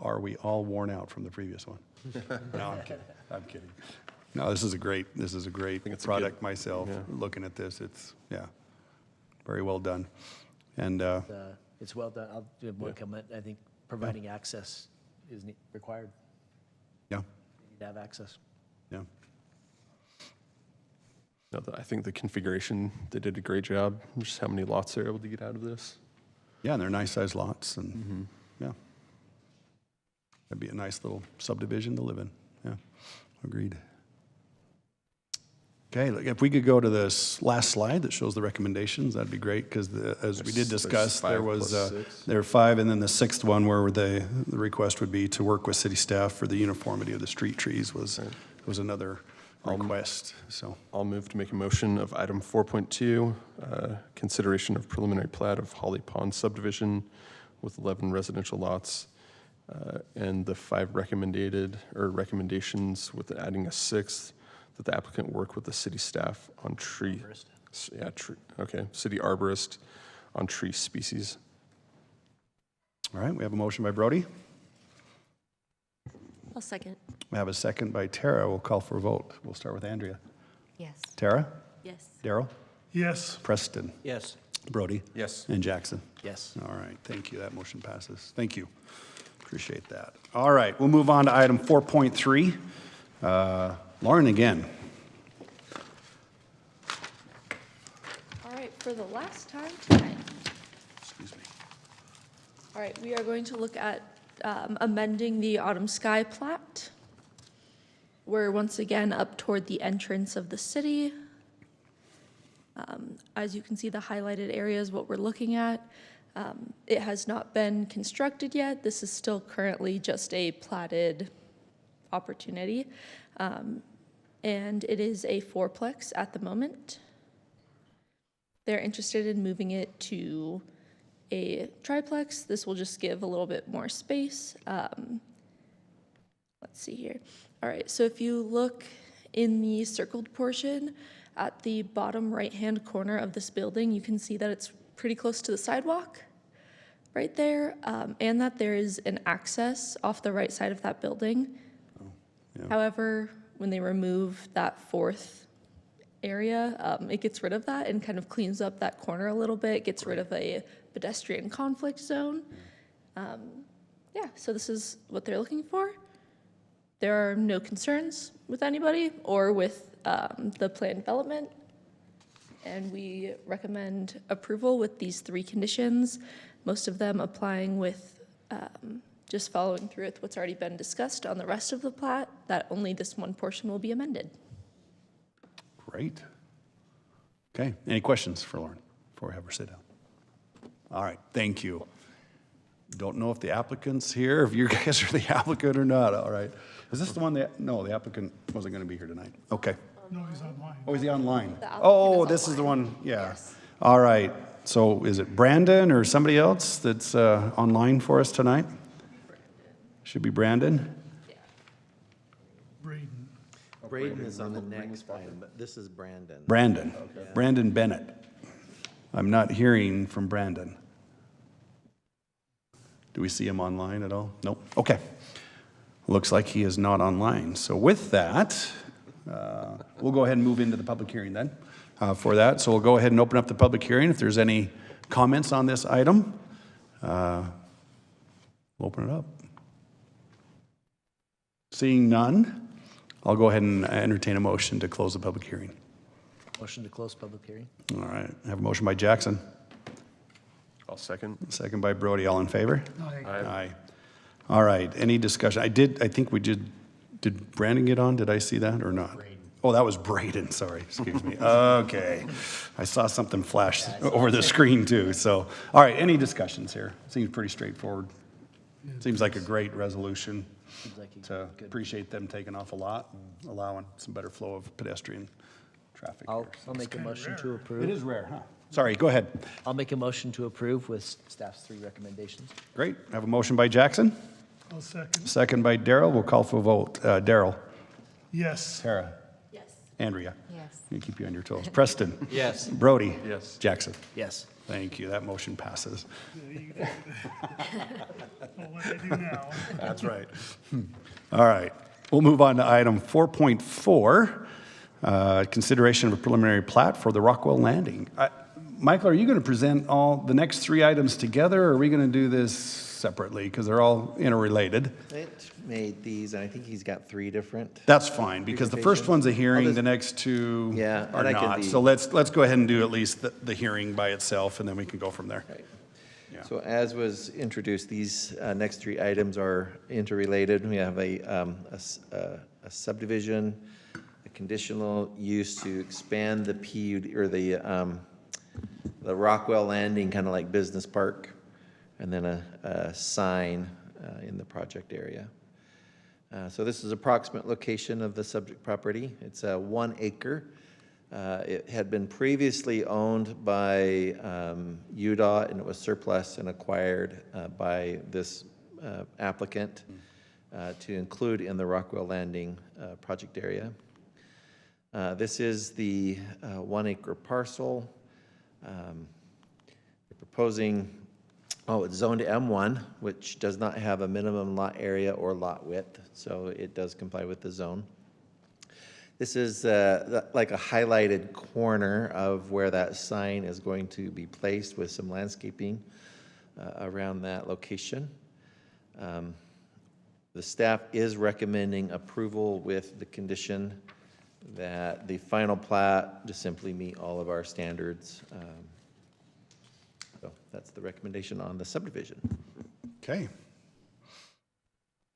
are we all worn out from the previous one? No, I'm kidding. I'm kidding. No, this is a great product myself. Yeah. Looking at this, it's, yeah, very well done. And it's well done. I'll do one comment. I think providing access is required. Yeah. You need to have access. Yeah. No, I think the configuration, they did a great job. Just how many lots they're able to get out of this. Yeah, and they're nice sized lots, and yeah. That'd be a nice little subdivision to live in. Yeah, agreed. Okay, look, if we could go to this last slide that shows the recommendations, that'd be great, because as we did discuss, there are 5, and then the 6th one where the request would be to work with city staff for the uniformity of the street trees was another request. So I'll move to make a motion of item 4.2, consideration of preliminary plat of Holly Pond subdivision with 11 residential lots, and the 5 recommendations with adding a 6th, that the applicant work with the city staff on tree. Arborist. Yeah, okay, city arborist on tree species. All right, we have a motion by Brody. I'll second. We have a second by Tara. We'll call for a vote. We'll start with Andrea. Yes. Tara? Yes. Daryl? Yes. Preston? Yes. Brody? Yes. And Jackson? Yes. All right, thank you. That motion passes. Thank you. Appreciate that. All right, we'll move on to item 4.3. Lauren again. All right, for the last time tonight. Excuse me. All right, we are going to look at amending the Autumn Sky plat. We're once again up toward the entrance of the city. As you can see, the highlighted area is what we're looking at. It has not been constructed yet. This is still currently just a platted opportunity. And it is a fourplex at the moment. They're interested in moving it to a triplex. This will just give a little bit more space. Let's see here. All right, so if you look in the circled portion at the bottom right-hand corner of this building, you can see that it's pretty close to the sidewalk right there, and that there is an access off the right side of that building. Yeah. However, when they remove that fourth area, it gets rid of that and kind of cleans up that corner a little bit, gets rid of a pedestrian conflict zone. Yeah, so this is what they're looking for. There are no concerns with anybody or with the plan development, and we recommend approval with these 3 conditions, most of them applying with just following through with what's already been discussed on the rest of the plat, that only this one portion will be amended. Great. Okay, any questions for Lauren before we have her sit down? All right, thank you. Don't know if the applicant's here, if you guys are the applicant or not. All right. Is this the one that, no, the applicant wasn't going to be here tonight. Okay. No, he's online. Oh, is he online? The applicant Oh, is this is the online. one, yeah. All right. So is it Brandon or somebody else that's online for us tonight? Should be Brandon. Braden. Braden is on the next item, but this is Brandon. Brandon. Brandon Bennett. I'm not hearing from Brandon. Do we see him online at all? Nope. Okay. Looks like he is not online. So with that, we'll go ahead and move into the public hearing then for that. So we'll go ahead and open up the public hearing. If there's any comments on this item, we'll open it up. Seeing none, I'll go ahead and entertain a motion to close the public hearing. Motion to close public hearing. All right. I have a motion by Jackson. I'll second. Second by Brody. All in favor? Aye. Aye. All right, any discussion? I think we did Brandon get on? Did I see that or not? Oh, that was Braden, sorry, excuse me. Okay. I saw something flash over the screen too, so. All right, any discussions here? Seems pretty straightforward. Seems like a great resolution. To appreciate them taking off a lot and allowing some better flow of pedestrian traffic I'll here. make a motion to approve. It is rare, huh? Sorry, go ahead. I'll make a motion to approve with staff's 3 recommendations. Great, I have a motion by Jackson, I'll second. second by Daryl. We'll call for a vote. Daryl. Yes. Tara. Yes. Andrea. Yes. I'm gonna keep you on your toes. Preston. Yes. Brody. Yes. Jackson. Yes. Thank you. That motion passes. What I do now. That's right. All right. We'll move on to item 4.4, consideration of a preliminary plat for the Rockwell Landing. Michael, are you going to present all the next 3 items together, or are we going to do this separately because they're all interrelated? It made these, and I think he's got 3 different. That's fine, because the first one's a hearing, just- the next 2 Yeah, are and I can not. be- So let's go ahead and do at least the hearing by itself, and then we can go from there. Right. Yeah. So as was introduced, these next 3 items are interrelated. We have a subdivision, a conditional use to expand the PUD, or the Rockwell Landing, kind of like business park, and then a sign in the project area. So this is approximate location of the subject property. It's 1 acre. It had been previously owned by UDOT, and it was surplus and acquired by this applicant to include in the Rockwell Landing project area. This is the 1 acre parcel. They're proposing Oh, it's zoned M1, which does not have a minimum lot area or lot width, so it does comply with the zone. This is like a highlighted corner of where that sign is going to be placed with some landscaping around that location. The staff is recommending approval with the condition that the final plat just simply meet all of our standards. So that's the recommendation on the subdivision. Okay.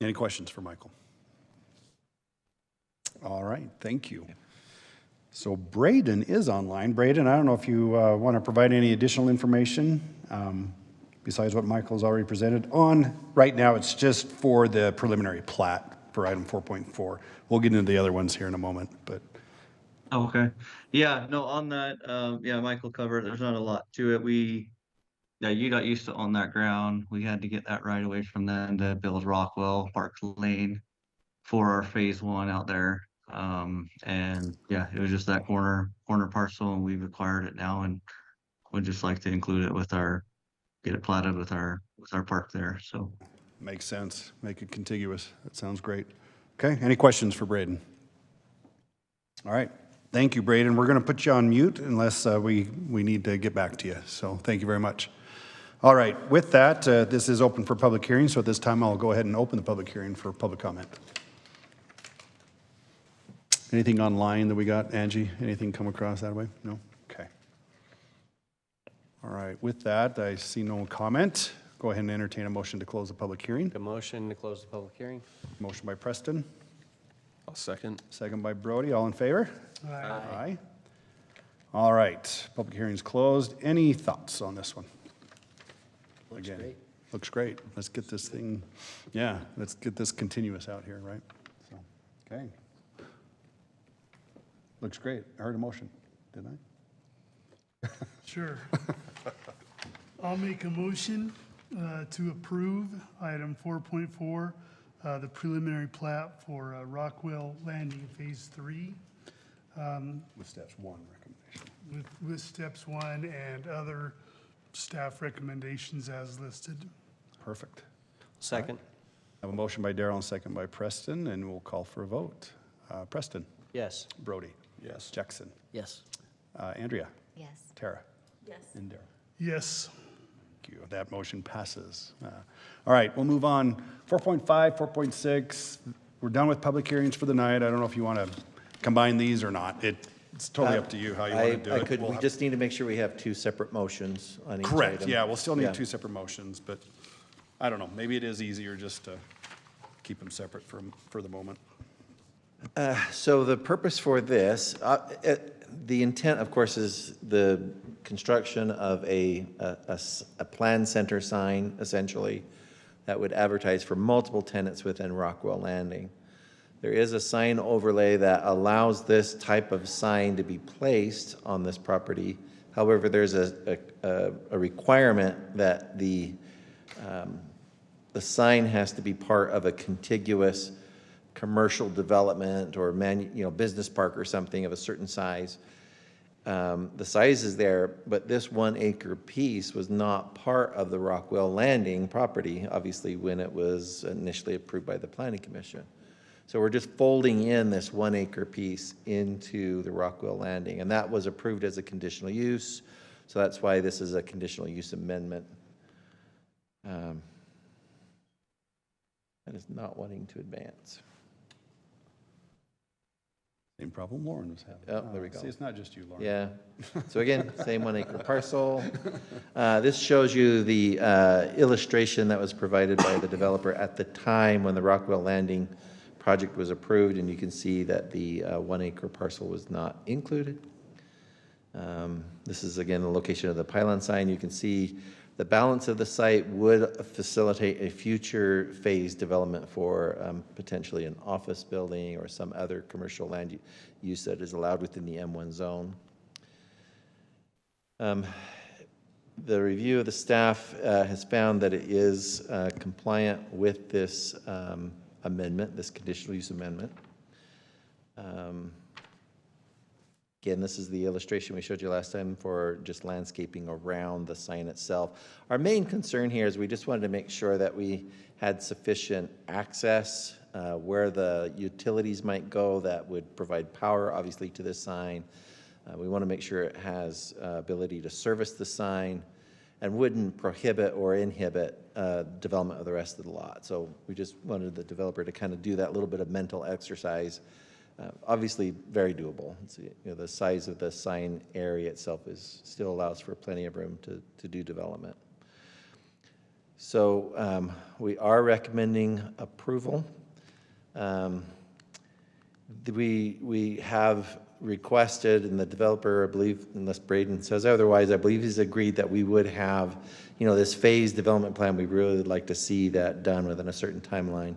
Any questions for Michael? All right, thank you. So Braden is online. Braden, I don't know if you want to provide any additional information besides what Michael's already presented on. Right now, it's just for the preliminary plat for item 4.4. We'll get into the other ones here in a moment, but. Oh, okay. Yeah, no, on that, yeah, Michael covered, there's not a lot to it. Yeah, UDOT used to own that ground. We had to get that right away from them to build Rockwell Park Lane for our phase 1 out there. And yeah, it was just that corner parcel, and we've acquired it now, and would just like to include it with get it platted with our park there, so. Makes sense. Make it contiguous. That sounds great. Okay, any questions for Braden? All right, thank you, Braden. We're going to put you on mute unless we need to get back to you, so thank you very much. All right, with that, this is open for public hearing, so at this time I'll go ahead and open the public hearing for public comment. Anything online that we got, Angie? Anything come across that way? No? Okay. All right, with that, I see no comment. Go ahead and entertain a motion to close the public hearing. A motion to close the public hearing. Motion by Preston. I'll second. Second by Brody. All in favor? Aye. Aye. All right, public hearing's closed. Any thoughts on this one? Looks Again, great. looks great. Let's get this thing, yeah, let's get this continuous out here, right? So, okay. Looks great. I heard a motion, didn't I? Sure. I'll make a motion to approve item 4.4, the preliminary plat for Rockwell Landing Phase 3. With steps 1 recommendation. With steps 1 and other staff recommendations as listed. Perfect. Second. I have a motion by Darrell and second by Preston, and we'll call for a vote. Preston. Yes. Brody. Yes. Jackson. Yes. Andrea. Yes. Tara. Yes. And Darrell. Yes. Thank you. That motion passes. All right, we'll move on. 4.5, 4.6. We're done with public hearings for the night. I don't know if you want to combine these or not. It's totally up to you how you want to do it. We just need to make sure we have two separate motions on each item. Correct, yeah, we'll still Yeah. need two separate motions, but I don't know, maybe it is easier just to keep them separate for the moment. So the purpose for this, the intent, of course, is the construction of a planned center sign, essentially, that would advertise for multiple tenants within Rockwell Landing. There is a sign overlay that allows this type of sign to be placed on this property. However, there's a requirement that the sign has to be part of a contiguous commercial development or business park or something of a certain size. The size is there, but this 1 acre piece was not part of the Rockwell Landing property, obviously, when it was initially approved by the Planning Commission. So we're just folding in this 1 acre piece into the Rockwell Landing, and that was approved as a conditional use. So that's why this is a conditional use amendment. That is not wanting to advance. Same problem Lauren was having. Oh, there we go. See, it's not just you, Lauren. Yeah. So again, same 1 acre parcel. This shows you the illustration that was provided by the developer at the time when the Rockwell Landing project was approved, and you can see that the 1 acre parcel was not included. This is again the location of the pylon sign. You can see the balance of the site would facilitate a future phase development for potentially an office building or some other commercial land use that is allowed within the M1 zone. The review of the staff has found that it is compliant with this amendment, this conditional use amendment. Again, this is the illustration we showed you last time for just landscaping around the sign itself. Our main concern here is we just wanted to make sure that we had sufficient access where the utilities might go that would provide power, obviously, to this sign. We want to make sure it has ability to service the sign and wouldn't prohibit or inhibit development of the rest of the lot. So we just wanted the developer to kind of do that little bit of mental exercise. Obviously, very doable. The size of the sign area itself still allows for plenty of room to do development. So we are recommending approval. We have requested, and the developer, I believe, unless Braden says otherwise, I believe he's agreed that we would have, this phased development plan. We really would like to see that done within a certain timeline.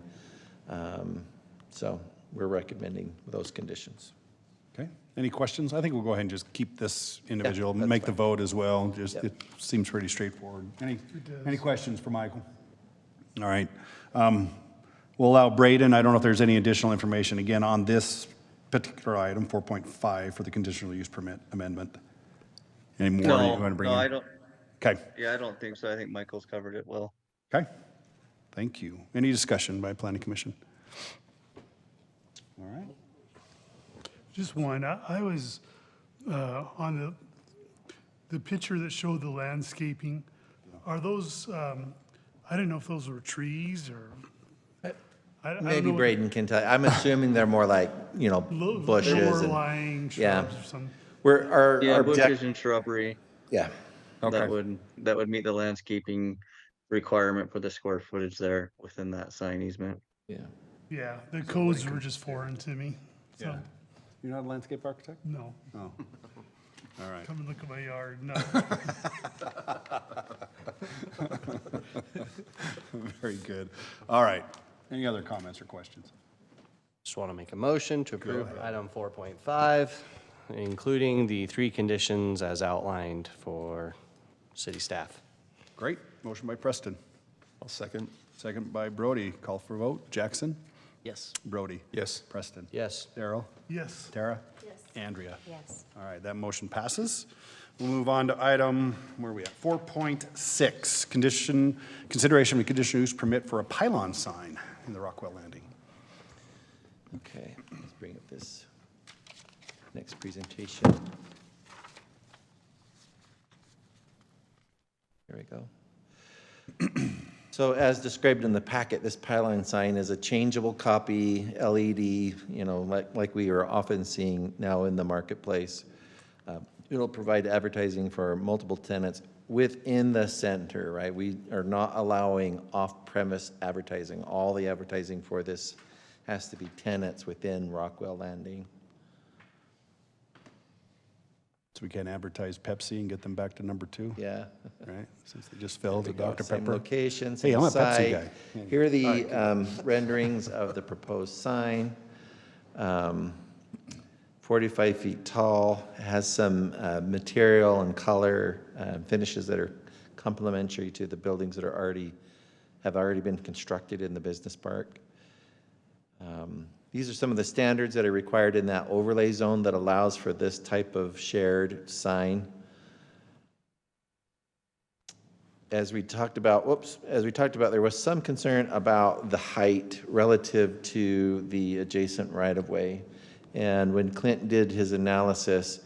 So we're recommending those conditions. Okay, any questions? I think we'll go ahead and just keep this individual, that's make the fine. vote as well. Just, Yep. it seems pretty straightforward. Any questions for Michael? All right. We'll allow Braden, I don't know if there's any additional information, again, on this particular item, 4.5, for the conditional use permit amendment. Any more you want to bring in? I don't. Okay, Yeah, I don't think so. I think Michael's covered it well. okay. Thank you. Any discussion by Planning Commission? All right. Just one, I was on the picture that showed the landscaping. Are those, I don't know if those were trees or, I don't Maybe know. Braden can tell you. I'm assuming they're more like, bushes. Lower and- lying yeah. shrubs or something. Our Yeah, object- bushes and shrubbery. Yeah. That would meet the landscaping requirement for the square footage there within that sign easement. Yeah. Yeah, the codes were just foreign to me. So, Yeah. You're not a landscape architect? no, Oh. All right. come and look at my yard, no. Very good. All right. Any other comments or questions? Just want to make a motion to approve item 4.5, including the 3 conditions as outlined for city staff. Great. Motion by Preston. I'll second. Second by Brody. Call for vote. Jackson? Yes. Brody? Yes. Preston? Yes. Darrell? Yes. Tara? Yes. Andrea? Yes. All right, that motion passes. We'll move on to item, where are we at? 4.6, consideration of a conditional use permit for a pylon sign in the Rockwell Landing. Okay, let's bring up this next presentation. Here we go. So as described in the packet, this pylon sign is a changeable copy LED, like we are often seeing now in the marketplace. It'll provide advertising for multiple tenants within the center, right? We are not allowing off-premise advertising. All the advertising for this has to be tenants within Rockwell Landing. So we can't advertise Pepsi and get them back to number 2? Yeah. Right, since they just filled the Dr. Same Pepper. location, Hey, same I'm a Pepsi site. guy. Here are the renderings of the proposed sign. 45 feet tall, has some material and color finishes that are complementary to the buildings that have already been constructed in the business park. These are some of the standards that are required in that overlay zone that allows for this type of shared sign. As we talked about, there was some concern about the height relative to the adjacent right-of-way. And when Clint did his analysis,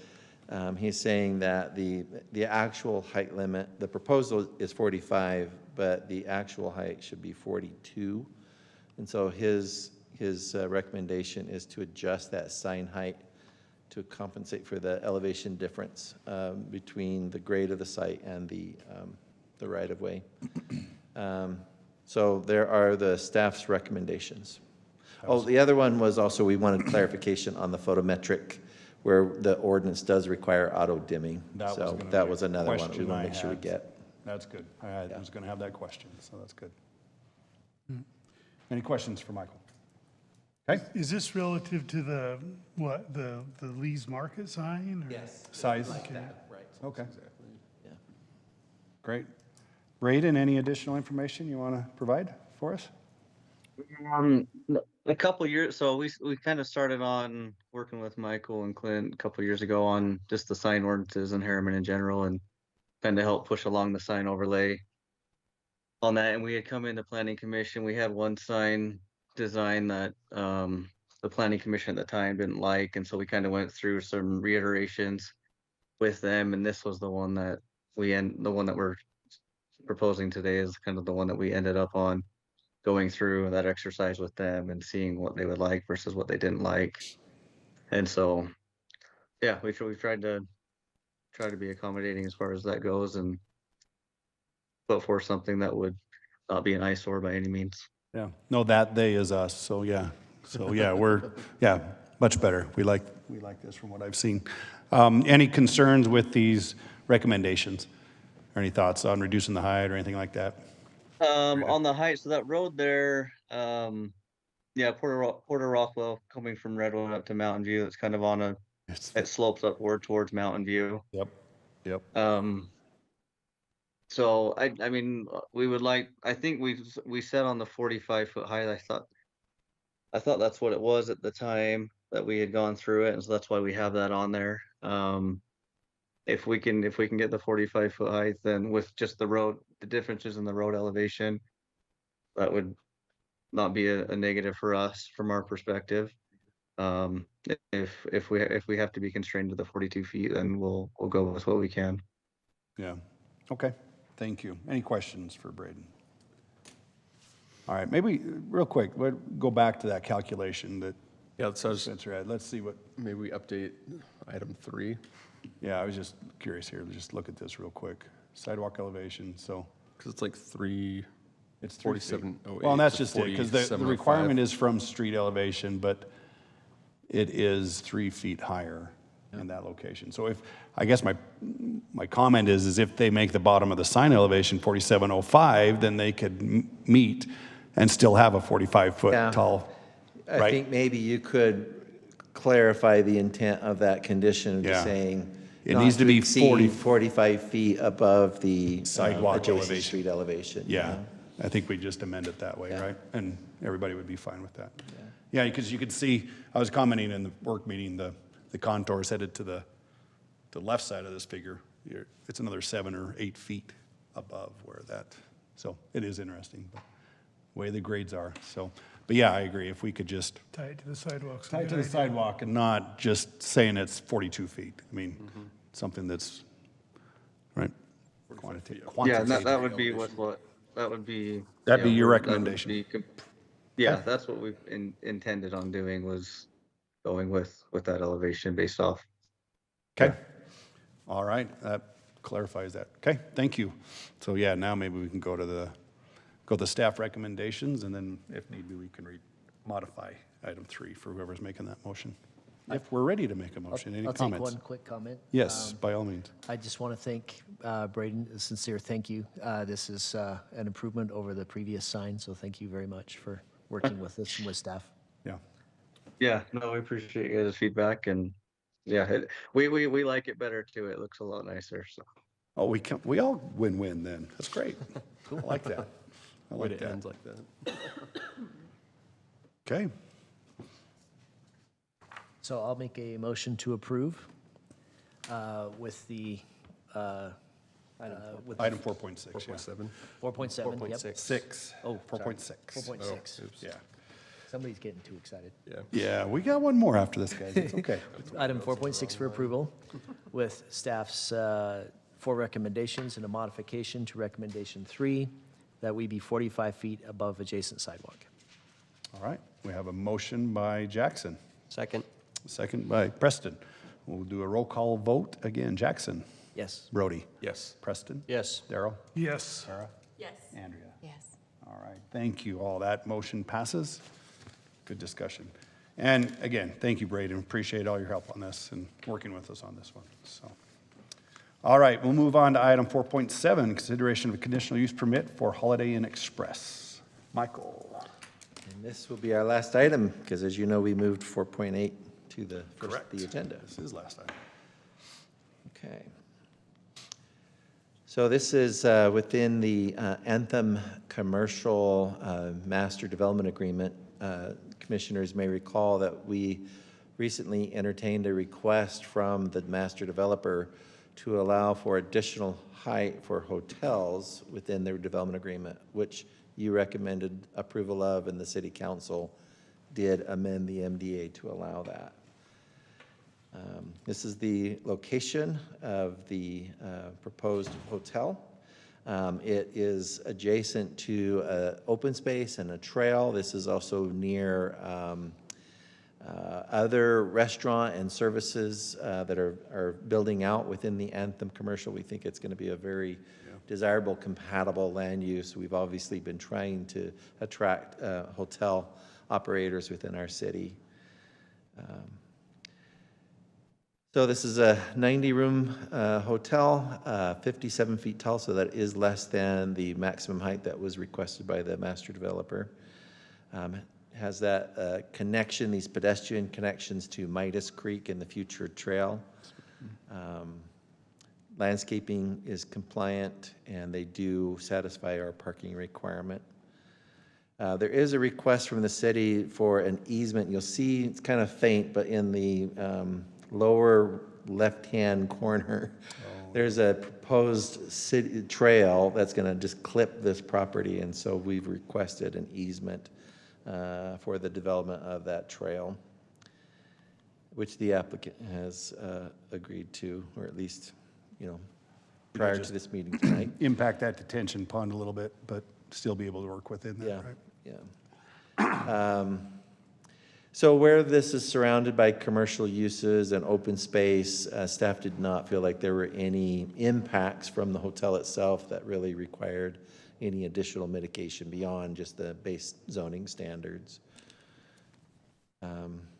he's saying that the actual height limit, the proposal is 45, but the actual height should be 42. And so his recommendation is to adjust that sign height to compensate for the elevation difference between the grade of the site and the right-of-way. So there are the staff's recommendations. Oh, the other one was also, we wanted clarification on the photometric, where the ordinance does require auto-dimming. So that was another one that we want to make sure we get. That's good. I was going to have that question, so that's good. Any questions for Michael? Okay. Is this relative to the Lee's Market sign? Or? Yes. Size? Like that, right. Okay. Yeah. Great. Braden, any additional information you want to provide for us? A couple years, so we kind of started on working with Michael and Clint a couple years ago on just the sign ordinances in Harriman in general, and kind of help push along the sign overlay on that. And we had come into planning commission. We had one sign design that the planning commission at the time didn't like, and so we kind of went through some reiterations with them, and this was the one that the one that we're proposing today is kind of the one that we ended up on, going through that exercise with them and seeing what they would like versus what they didn't like. And so, yeah, we tried to be accommodating as far as that goes and put forth something that would not be an eyesore by any means. Yeah, no, that they is us, so yeah. So, yeah, we're, yeah, much better. We like this from what I've seen. Any concerns with these recommendations? Or any thoughts on reducing the height or anything like that? On the height, so that road there, yeah, Porter Rockwell coming from Redwood up to Mountain View, it's kind of on it slopes upward towards Mountain View. Yep. So I mean, we would like, I think we set on the 45-foot height. I thought that's what it was at the time that we had gone through it, and so that's why we have that on there. If we can get the 45-foot height, then with just the differences in the road elevation, that would not be a negative for us from our perspective. If we have to be constrained to the 42 feet, then we'll go with what we can. Yeah, okay, thank you. Any questions for Braden? All right, maybe real quick, go back to that calculation that Spencer had. Let's see what. Maybe we update item 3. Yeah, I was just curious here. Just look at this real quick. Sidewalk elevation, so. Because it's like 3. It's 4708. Well, and that's just it, because the requirement is from street elevation, but it is 3 feet higher in that location. So I guess my comment is if they make the bottom of the sign elevation 4705, then they could meet and still have a 45-foot tall, right? I think maybe you could clarify the intent of that condition, just saying it needs to be exceed 45 feet above the sidewalk adjacent elevation. street elevation. Yeah, I think we just amend it that way, right? And everybody would be fine with that. Yeah, because you could see, I was commenting in the work meeting, the contours headed to the left side of this figure. It's another 7 or 8 feet above where that, so it is interesting, but way the grades are. So, but yeah, I agree. If we could just Tie it to the sidewalks. tie it to the sidewalk and not just saying it's 42 feet. I mean, something that's, right, quantitative. Yeah, that would be that would be. That'd be your recommendation. Yeah, that's what we've intended on doing, was going with that elevation based off. Okay. All right, that clarifies that. Okay, thank you. So yeah, now maybe we can go to the staff recommendations, and then if need be, we can modify item 3 for whoever's making that motion. If we're ready to make a motion, any I'll comments? take one quick comment. Yes, by all means. I just want to thank Braden, a sincere thank you. This is an improvement over the previous sign, so thank you very much for working with us and with staff. Yeah. Yeah, no, we appreciate you guys' feedback, and yeah, we like it better too. It looks a lot nicer, so. Oh, we all win-win then. That's great. Cool. I like that. I Way like to that. end like that. Okay. So I'll make a motion to approve with the. with Item 4.6, yeah. 4.7. 4.7, yep. 6. Oh, 4.6. 4.6. Yeah. Somebody's getting too excited. Yeah, we got one more after this, guys. It's okay. Item 4.6 for approval with staff's 4 recommendations and a modification to recommendation 3, that we be 45 feet above adjacent sidewalk. All right, we have a motion by Jackson. Second. Second by Preston. We'll do a roll call vote again. Jackson. Yes. Brody. Yes. Preston. Yes. Darrell. Yes. Sarah. Yes. Andrea. Yes. All right, thank you all. That motion passes. Good discussion. And again, thank you, Braden. Appreciate all your help on this and working with us on this one. So, all right, we'll move on to item 4.7, consideration of a conditional use permit for Holiday Inn Express. Michael. And this will be our last item, because as you know, we moved 4.8 to the agenda. This is last item. Okay. So this is within the Anthem Commercial Master Development Agreement. Commissioners may recall that we recently entertained a request from the master developer to allow for additional height for hotels within their development agreement, which you recommended approval of, and the city council did amend the MDA to allow that. This is the location of the proposed hotel. It is adjacent to an open space and a trail. This is also near other restaurant and services that are building out within the Anthem Commercial. We think it's going to be a very desirable, compatible land use. We've obviously been trying to attract hotel operators within our city. So this is a 90-room hotel, 57 feet tall, so that is less than the maximum height that was requested by the master developer. It has that connection, these pedestrian connections to Midas Creek and the future trail. Landscaping is compliant, and they do satisfy our parking requirement. There is a request from the city for an easement. You'll see it's kind of faint, but in the lower left-hand corner, there's a proposed city trail that's going to just clip this property, and so we've requested an easement for the development of that trail, which the applicant has agreed to, or at least, prior to this meeting tonight. Impact that detention pond a little bit, but still be able to work within that, right? Yeah. So where this is surrounded by commercial uses and open space, staff did not feel like there were any impacts from the hotel itself that really required any additional mitigation beyond just the base zoning standards.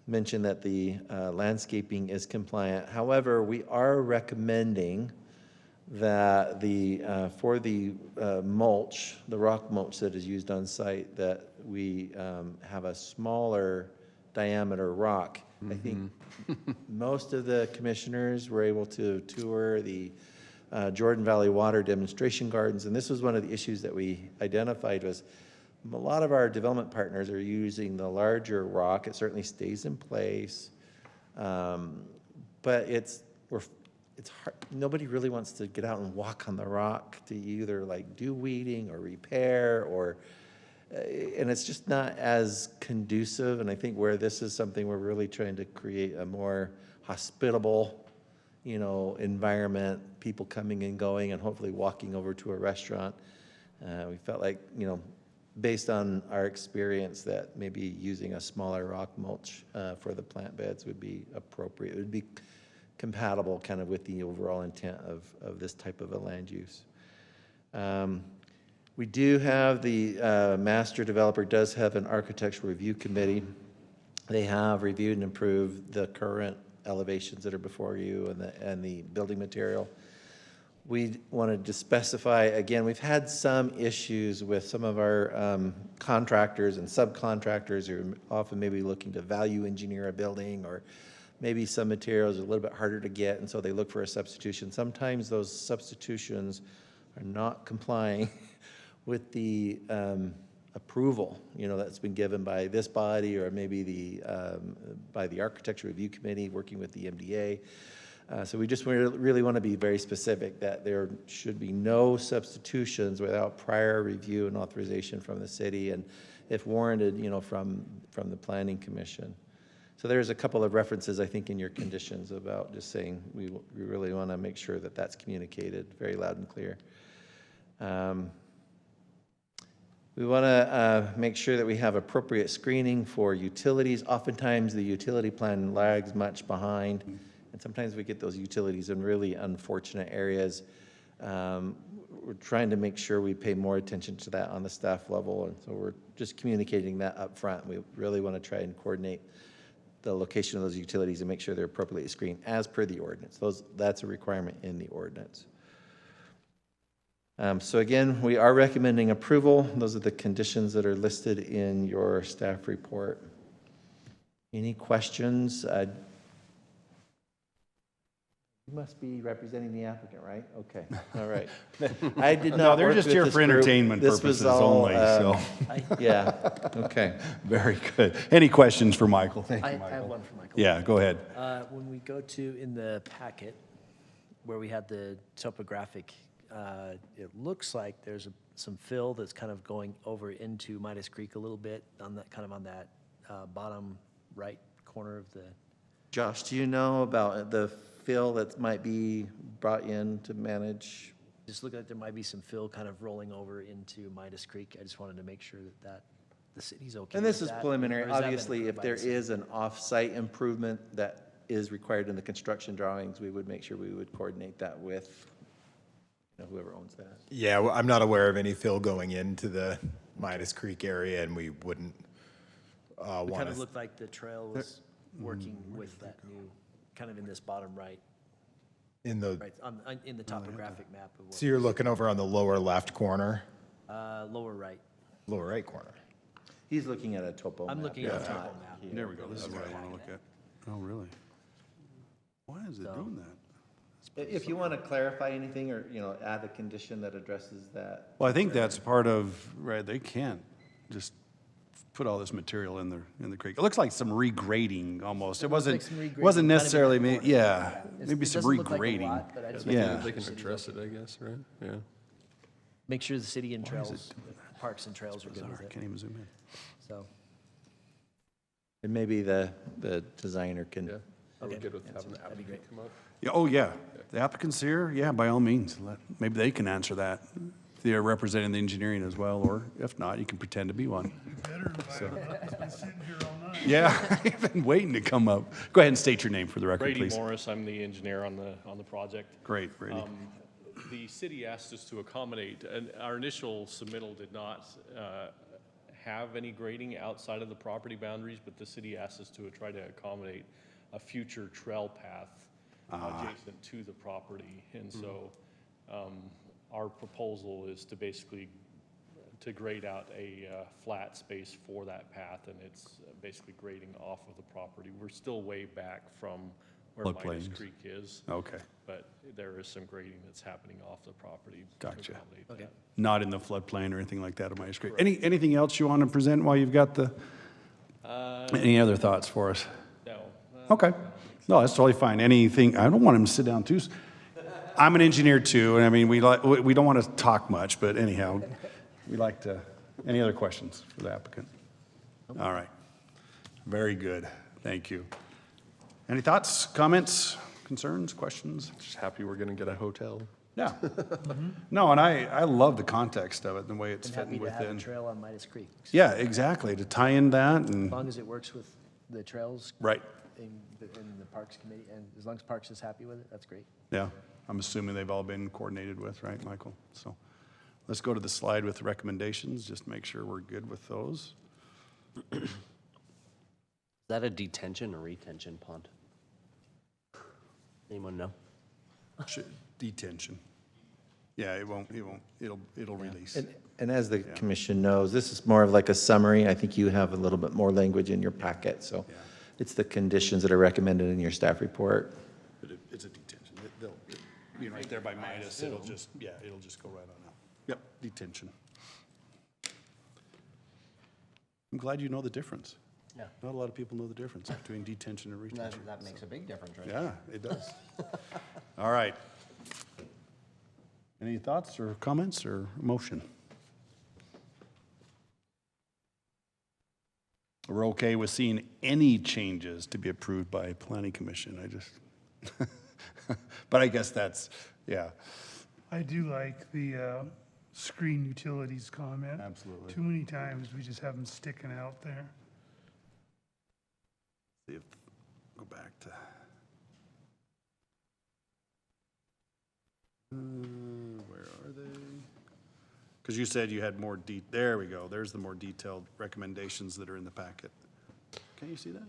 Mentioned that the landscaping is compliant. However, we are recommending that for the mulch, the rock mulch that is used on site, that we have a smaller diameter rock. I think most of the commissioners were able to tour the Jordan Valley Water Demonstration Gardens, and this was one of the issues that we identified was a lot of our development partners are using the larger rock. It certainly stays in place, but it's hard. Nobody really wants to get out and walk on the rock to either like do weeding or repair or and it's just not as conducive. And I think where this is something we're really trying to create a more hospitable, environment, people coming and going and hopefully walking over to a restaurant. We felt like, based on our experience, that maybe using a smaller rock mulch for the plant beds would be appropriate. It would be compatible kind of with the overall intent of this type of a land use. We do have the master developer does have an architectural review committee. They have reviewed and approved the current elevations that are before you and the building material. We wanted to specify, again, we've had some issues with some of our contractors and subcontractors who are often maybe looking to value engineer a building, or maybe some materials are a little bit harder to get, and so they look for a substitution. Sometimes those substitutions are not complying with the approval, that's been given by this body or maybe by the Architecture Review Committee working with the MDA. So we just really want to be very specific that there should be no substitutions without prior review and authorization from the city, and if warranted, from the Planning Commission. So there's a couple of references, I think, in your conditions about just saying we really want to make sure that that's communicated very loud and clear. We want to make sure that we have appropriate screening for utilities. Oftentimes, the utility plan lags much behind, and sometimes we get those utilities in really unfortunate areas. We're trying to make sure we pay more attention to that on the staff level, and so we're just communicating that up front. We really want to try and coordinate the location of those utilities and make sure they're appropriately screened as per the ordinance. That's a requirement in the ordinance. So again, we are recommending approval. Those are the conditions that are listed in your staff report. Any questions? You must be representing the applicant, right? Okay, all right. I did not No, they're work just with here this for group. entertainment This was purposes all, only, so. Yeah, okay. Very good. Any questions for Michael? Thank you, I Michael. have one for Michael. Yeah, go ahead. When we go to, in the packet, where we had the topographic, it looks like there's some fill that's kind of going over into Midas Creek a little bit on that, kind of on that bottom right corner of the. Josh, do you know about the fill that might be brought in to manage? Just looking like there might be some fill kind of rolling over into Midas Creek. I just wanted to make sure that the city's okay And with this is that, preliminary. or has that been Obviously, approved if by there the city? is an off-site improvement that is required in the construction drawings, we would make sure we would coordinate that with, you know, whoever owns that. Yeah, well, I'm not aware of any fill going into the Midas Creek area, and we wouldn't It want kind of to. looked like the trail was working with that new, kind of in this bottom right, In the, right, in the topographic map of so you're looking over on the lower left corner, lower right. lower right corner. He's looking at a topo I'm map. looking at a topo map. There we go. This is what I want to look at. Oh, really? Why is it doing that? If you want to clarify anything or, you know, add a condition that addresses that. Well, I think that's part of, right, they can't just put all this material in the creek. It looks like some regrading almost. It wasn't, some regrading, wasn't kind of in necessarily, that corner. yeah, It's- maybe it some doesn't look like a regrading. lot, but I just Yeah. wanted They can to- address it, I guess, right? Yeah. Make sure the city and Why is trails, parks and trails are good Bizarre, with I it. can't even zoom in. So, And maybe the designer can. Yeah. Are we Okay. good with That's- having the that'd be applicant come up? Yeah, oh, yeah. The applicant's here, yeah, by all means. Maybe they can answer that. They're representing the engineering as well, or if not, you can pretend to be one. Better invite him up. He's been sitting here all night. Yeah, I've been waiting to come up. Go ahead and state your name for the record, Brady please. Morris, I'm the engineer on the project. Great, Brady. The city asked us to accommodate, and our initial submittal did not have any grading outside of the property boundaries, but the city asked us to try to accommodate a future trail path adjacent to the property. And so our proposal is to basically to grade out a flat space for that path, and it's basically grading off of the property. We're still way back from where Midas Floodplains. Creek is. Okay. But there is some grading that's happening off the property. to Gotcha. accommodate okay. that. Not in the floodplain or anything like that on Midas Creek. Anything else you want to present while you've got the, any other thoughts for us? No. Okay. No, that's totally fine. Anything, I don't want him to sit down too. I'm an engineer too, and I mean, we don't want to talk much, but anyhow, we like to, any other questions for the applicant? All right. Very good. Thank you. Any thoughts, comments, concerns, questions? Just happy we're gonna get a hotel. Yeah. No, and I love the context of it, and the way it's And happy fitting to have a within. trail on Midas Creek. Yeah, exactly, to tie in that As and, long as it works with the trails. right, In the Parks Committee, and as long as Parks is happy with it, that's great. yeah. I'm assuming they've all been coordinated with, right, Michael? So let's go to the slide with the recommendations, just make sure we're good with those. Is that a detention or retention pond? Anyone know? Detention. Yeah, it'll release. And as the commission knows, this is more of like a summary. I think you have a little bit more language in your packet, so it's the conditions that are recommended in your staff report. But it's a detention. They'll, you know, right there by Midas, it'll just go right on out. Yep, detention. I'm glad you know the difference. Yeah. Not a lot of people know the difference between detention and retention. That makes a big difference, right? Yeah, it does. All right. Any thoughts or comments or motion? We're okay with seeing any changes to be approved by planning commission. I just, but I guess that's, yeah. I do like the screen utilities comment. Absolutely. Too many times we just have them sticking out there. See if, go back to. Where are they? Because you said you had more there we go. There's the more detailed recommendations that are in the packet. Can you see that?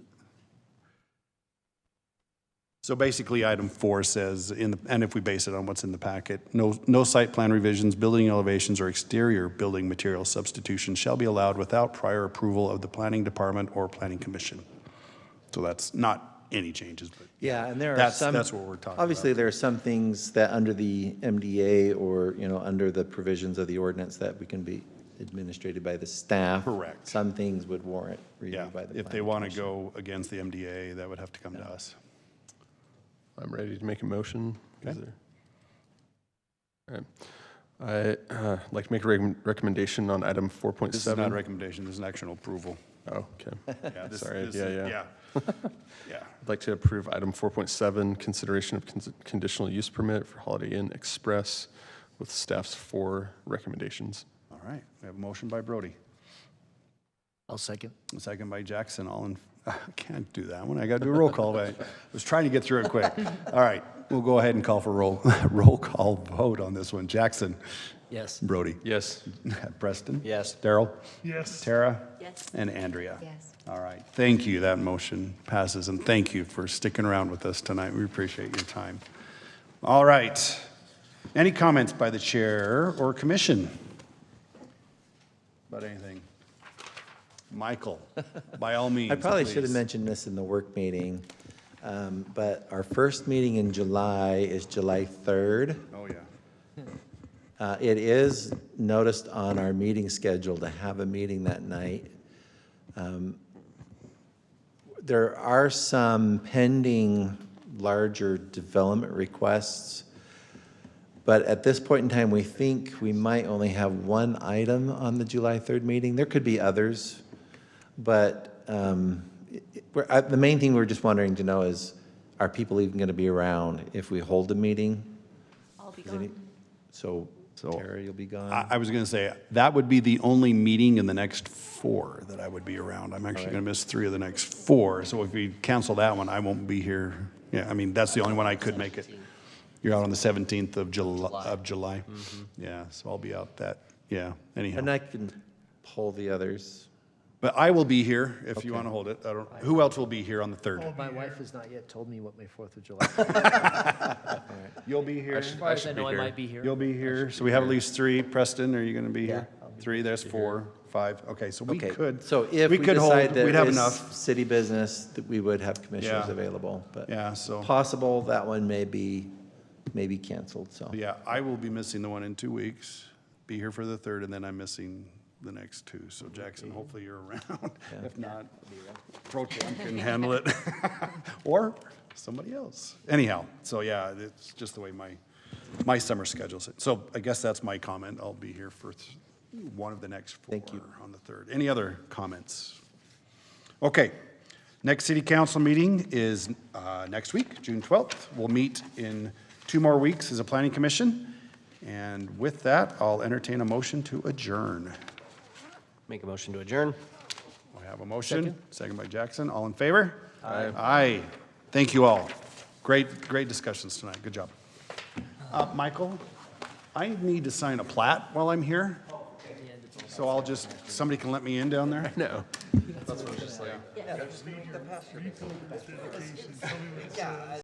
So basically, item 4 says, and if we base it on what's in the packet, no site plan revisions, building elevations, or exterior building material substitutions shall be allowed without prior approval of the planning department or planning commission. So that's not any changes, but. Yeah, and there are That's, some. that's what we're talking about. Obviously, there are some things that under the MDA or, under the provisions of the ordinance that we can be administrated by the staff. Correct. Some things would warrant review Yeah, by the. if they planning want to commission. go against the MDA, that would have to come to us. I'm ready to make a motion. Is Okay. there- All right. I'd like to make a recommendation on item 4.7. This is not a recommendation, this is an actual approval. Oh, okay. Yeah, this- Sorry, this yeah, is- yeah. Yeah. I'd like to approve item 4.7, consideration of conditional use permit for Holiday Inn Express with staff's 4 recommendations. All right, we have a motion by Brody, I'll second. a second by Jackson, all in, I can't do that one, I got to do a roll call, but I was trying to get through it quick. All right, we'll go ahead and call for roll call vote on this one. Jackson? Yes. Brody? Yes. Preston? Yes. Daryl? Yes. Tara? Yes. And Andrea? Yes. All right, thank you, that motion passes, and thank you for sticking around with us tonight, we appreciate your time. All right, any comments by the chair or commission? About anything? Michael, by all means, I probably should have please. mentioned this in the work meeting, but our first meeting in July is July 3rd. Oh, yeah. It is noticed on our meeting schedule to have a meeting that night. There are some pending larger development requests, but at this point in time, we think we might only have one item on the July 3rd meeting. There could be others, but the main thing we're just wondering to know is, are people even going to be around if we hold a meeting? I'll be Is any- gone. So Tara, you'll be gone? I was going to say, that would be the only meeting in the next 4 that I would be around. I'm actually going to miss 3 of the next 4, so if we cancel that one, I won't be here. Yeah, I mean, that's the only one I could make it. You're out on the 17th of July? Yeah, so I'll be out that, yeah, anyhow. And I can pull the others. But I will be here if you Okay. want to hold it. I don't, who else will be here on the 3rd? My wife has not yet told me what my 4th of July is. You'll be here. As far as I know, I might be here. You'll be here. So we have at least 3. Preston, are you going to be here? Yeah, I'll be 3, there's 4, 5. Okay, so we Okay, could. so if we could hold, decide that we'd have it's enough. city business, that we would have commissioners Yeah. available, but. Yeah, so- Possible that one may be canceled, so. Yeah, I will be missing the one in 2 weeks, be here for the 3rd, and then I'm missing the next 2. So Jackson, hopefully you're around. If not, Pro Tem can handle it. Or somebody else. Anyhow, so yeah, it's just the way my summer schedule's. So I guess that's my comment. I'll be here for one of the next 4 Thank you. on the 3rd. Any other comments? Okay, next city council meeting is next week, June 12th. We'll meet in 2 more weeks as a planning commission. And with that, I'll entertain a motion to adjourn. Make a motion to adjourn. We have a motion, second by Jackson. All in favor? Aye. Aye. Thank you all. Great discussions tonight. Good job. Michael, I need to sign a plat while I'm here. So I'll just, somebody can let me in down there? No. Dedication. Tell me what it's,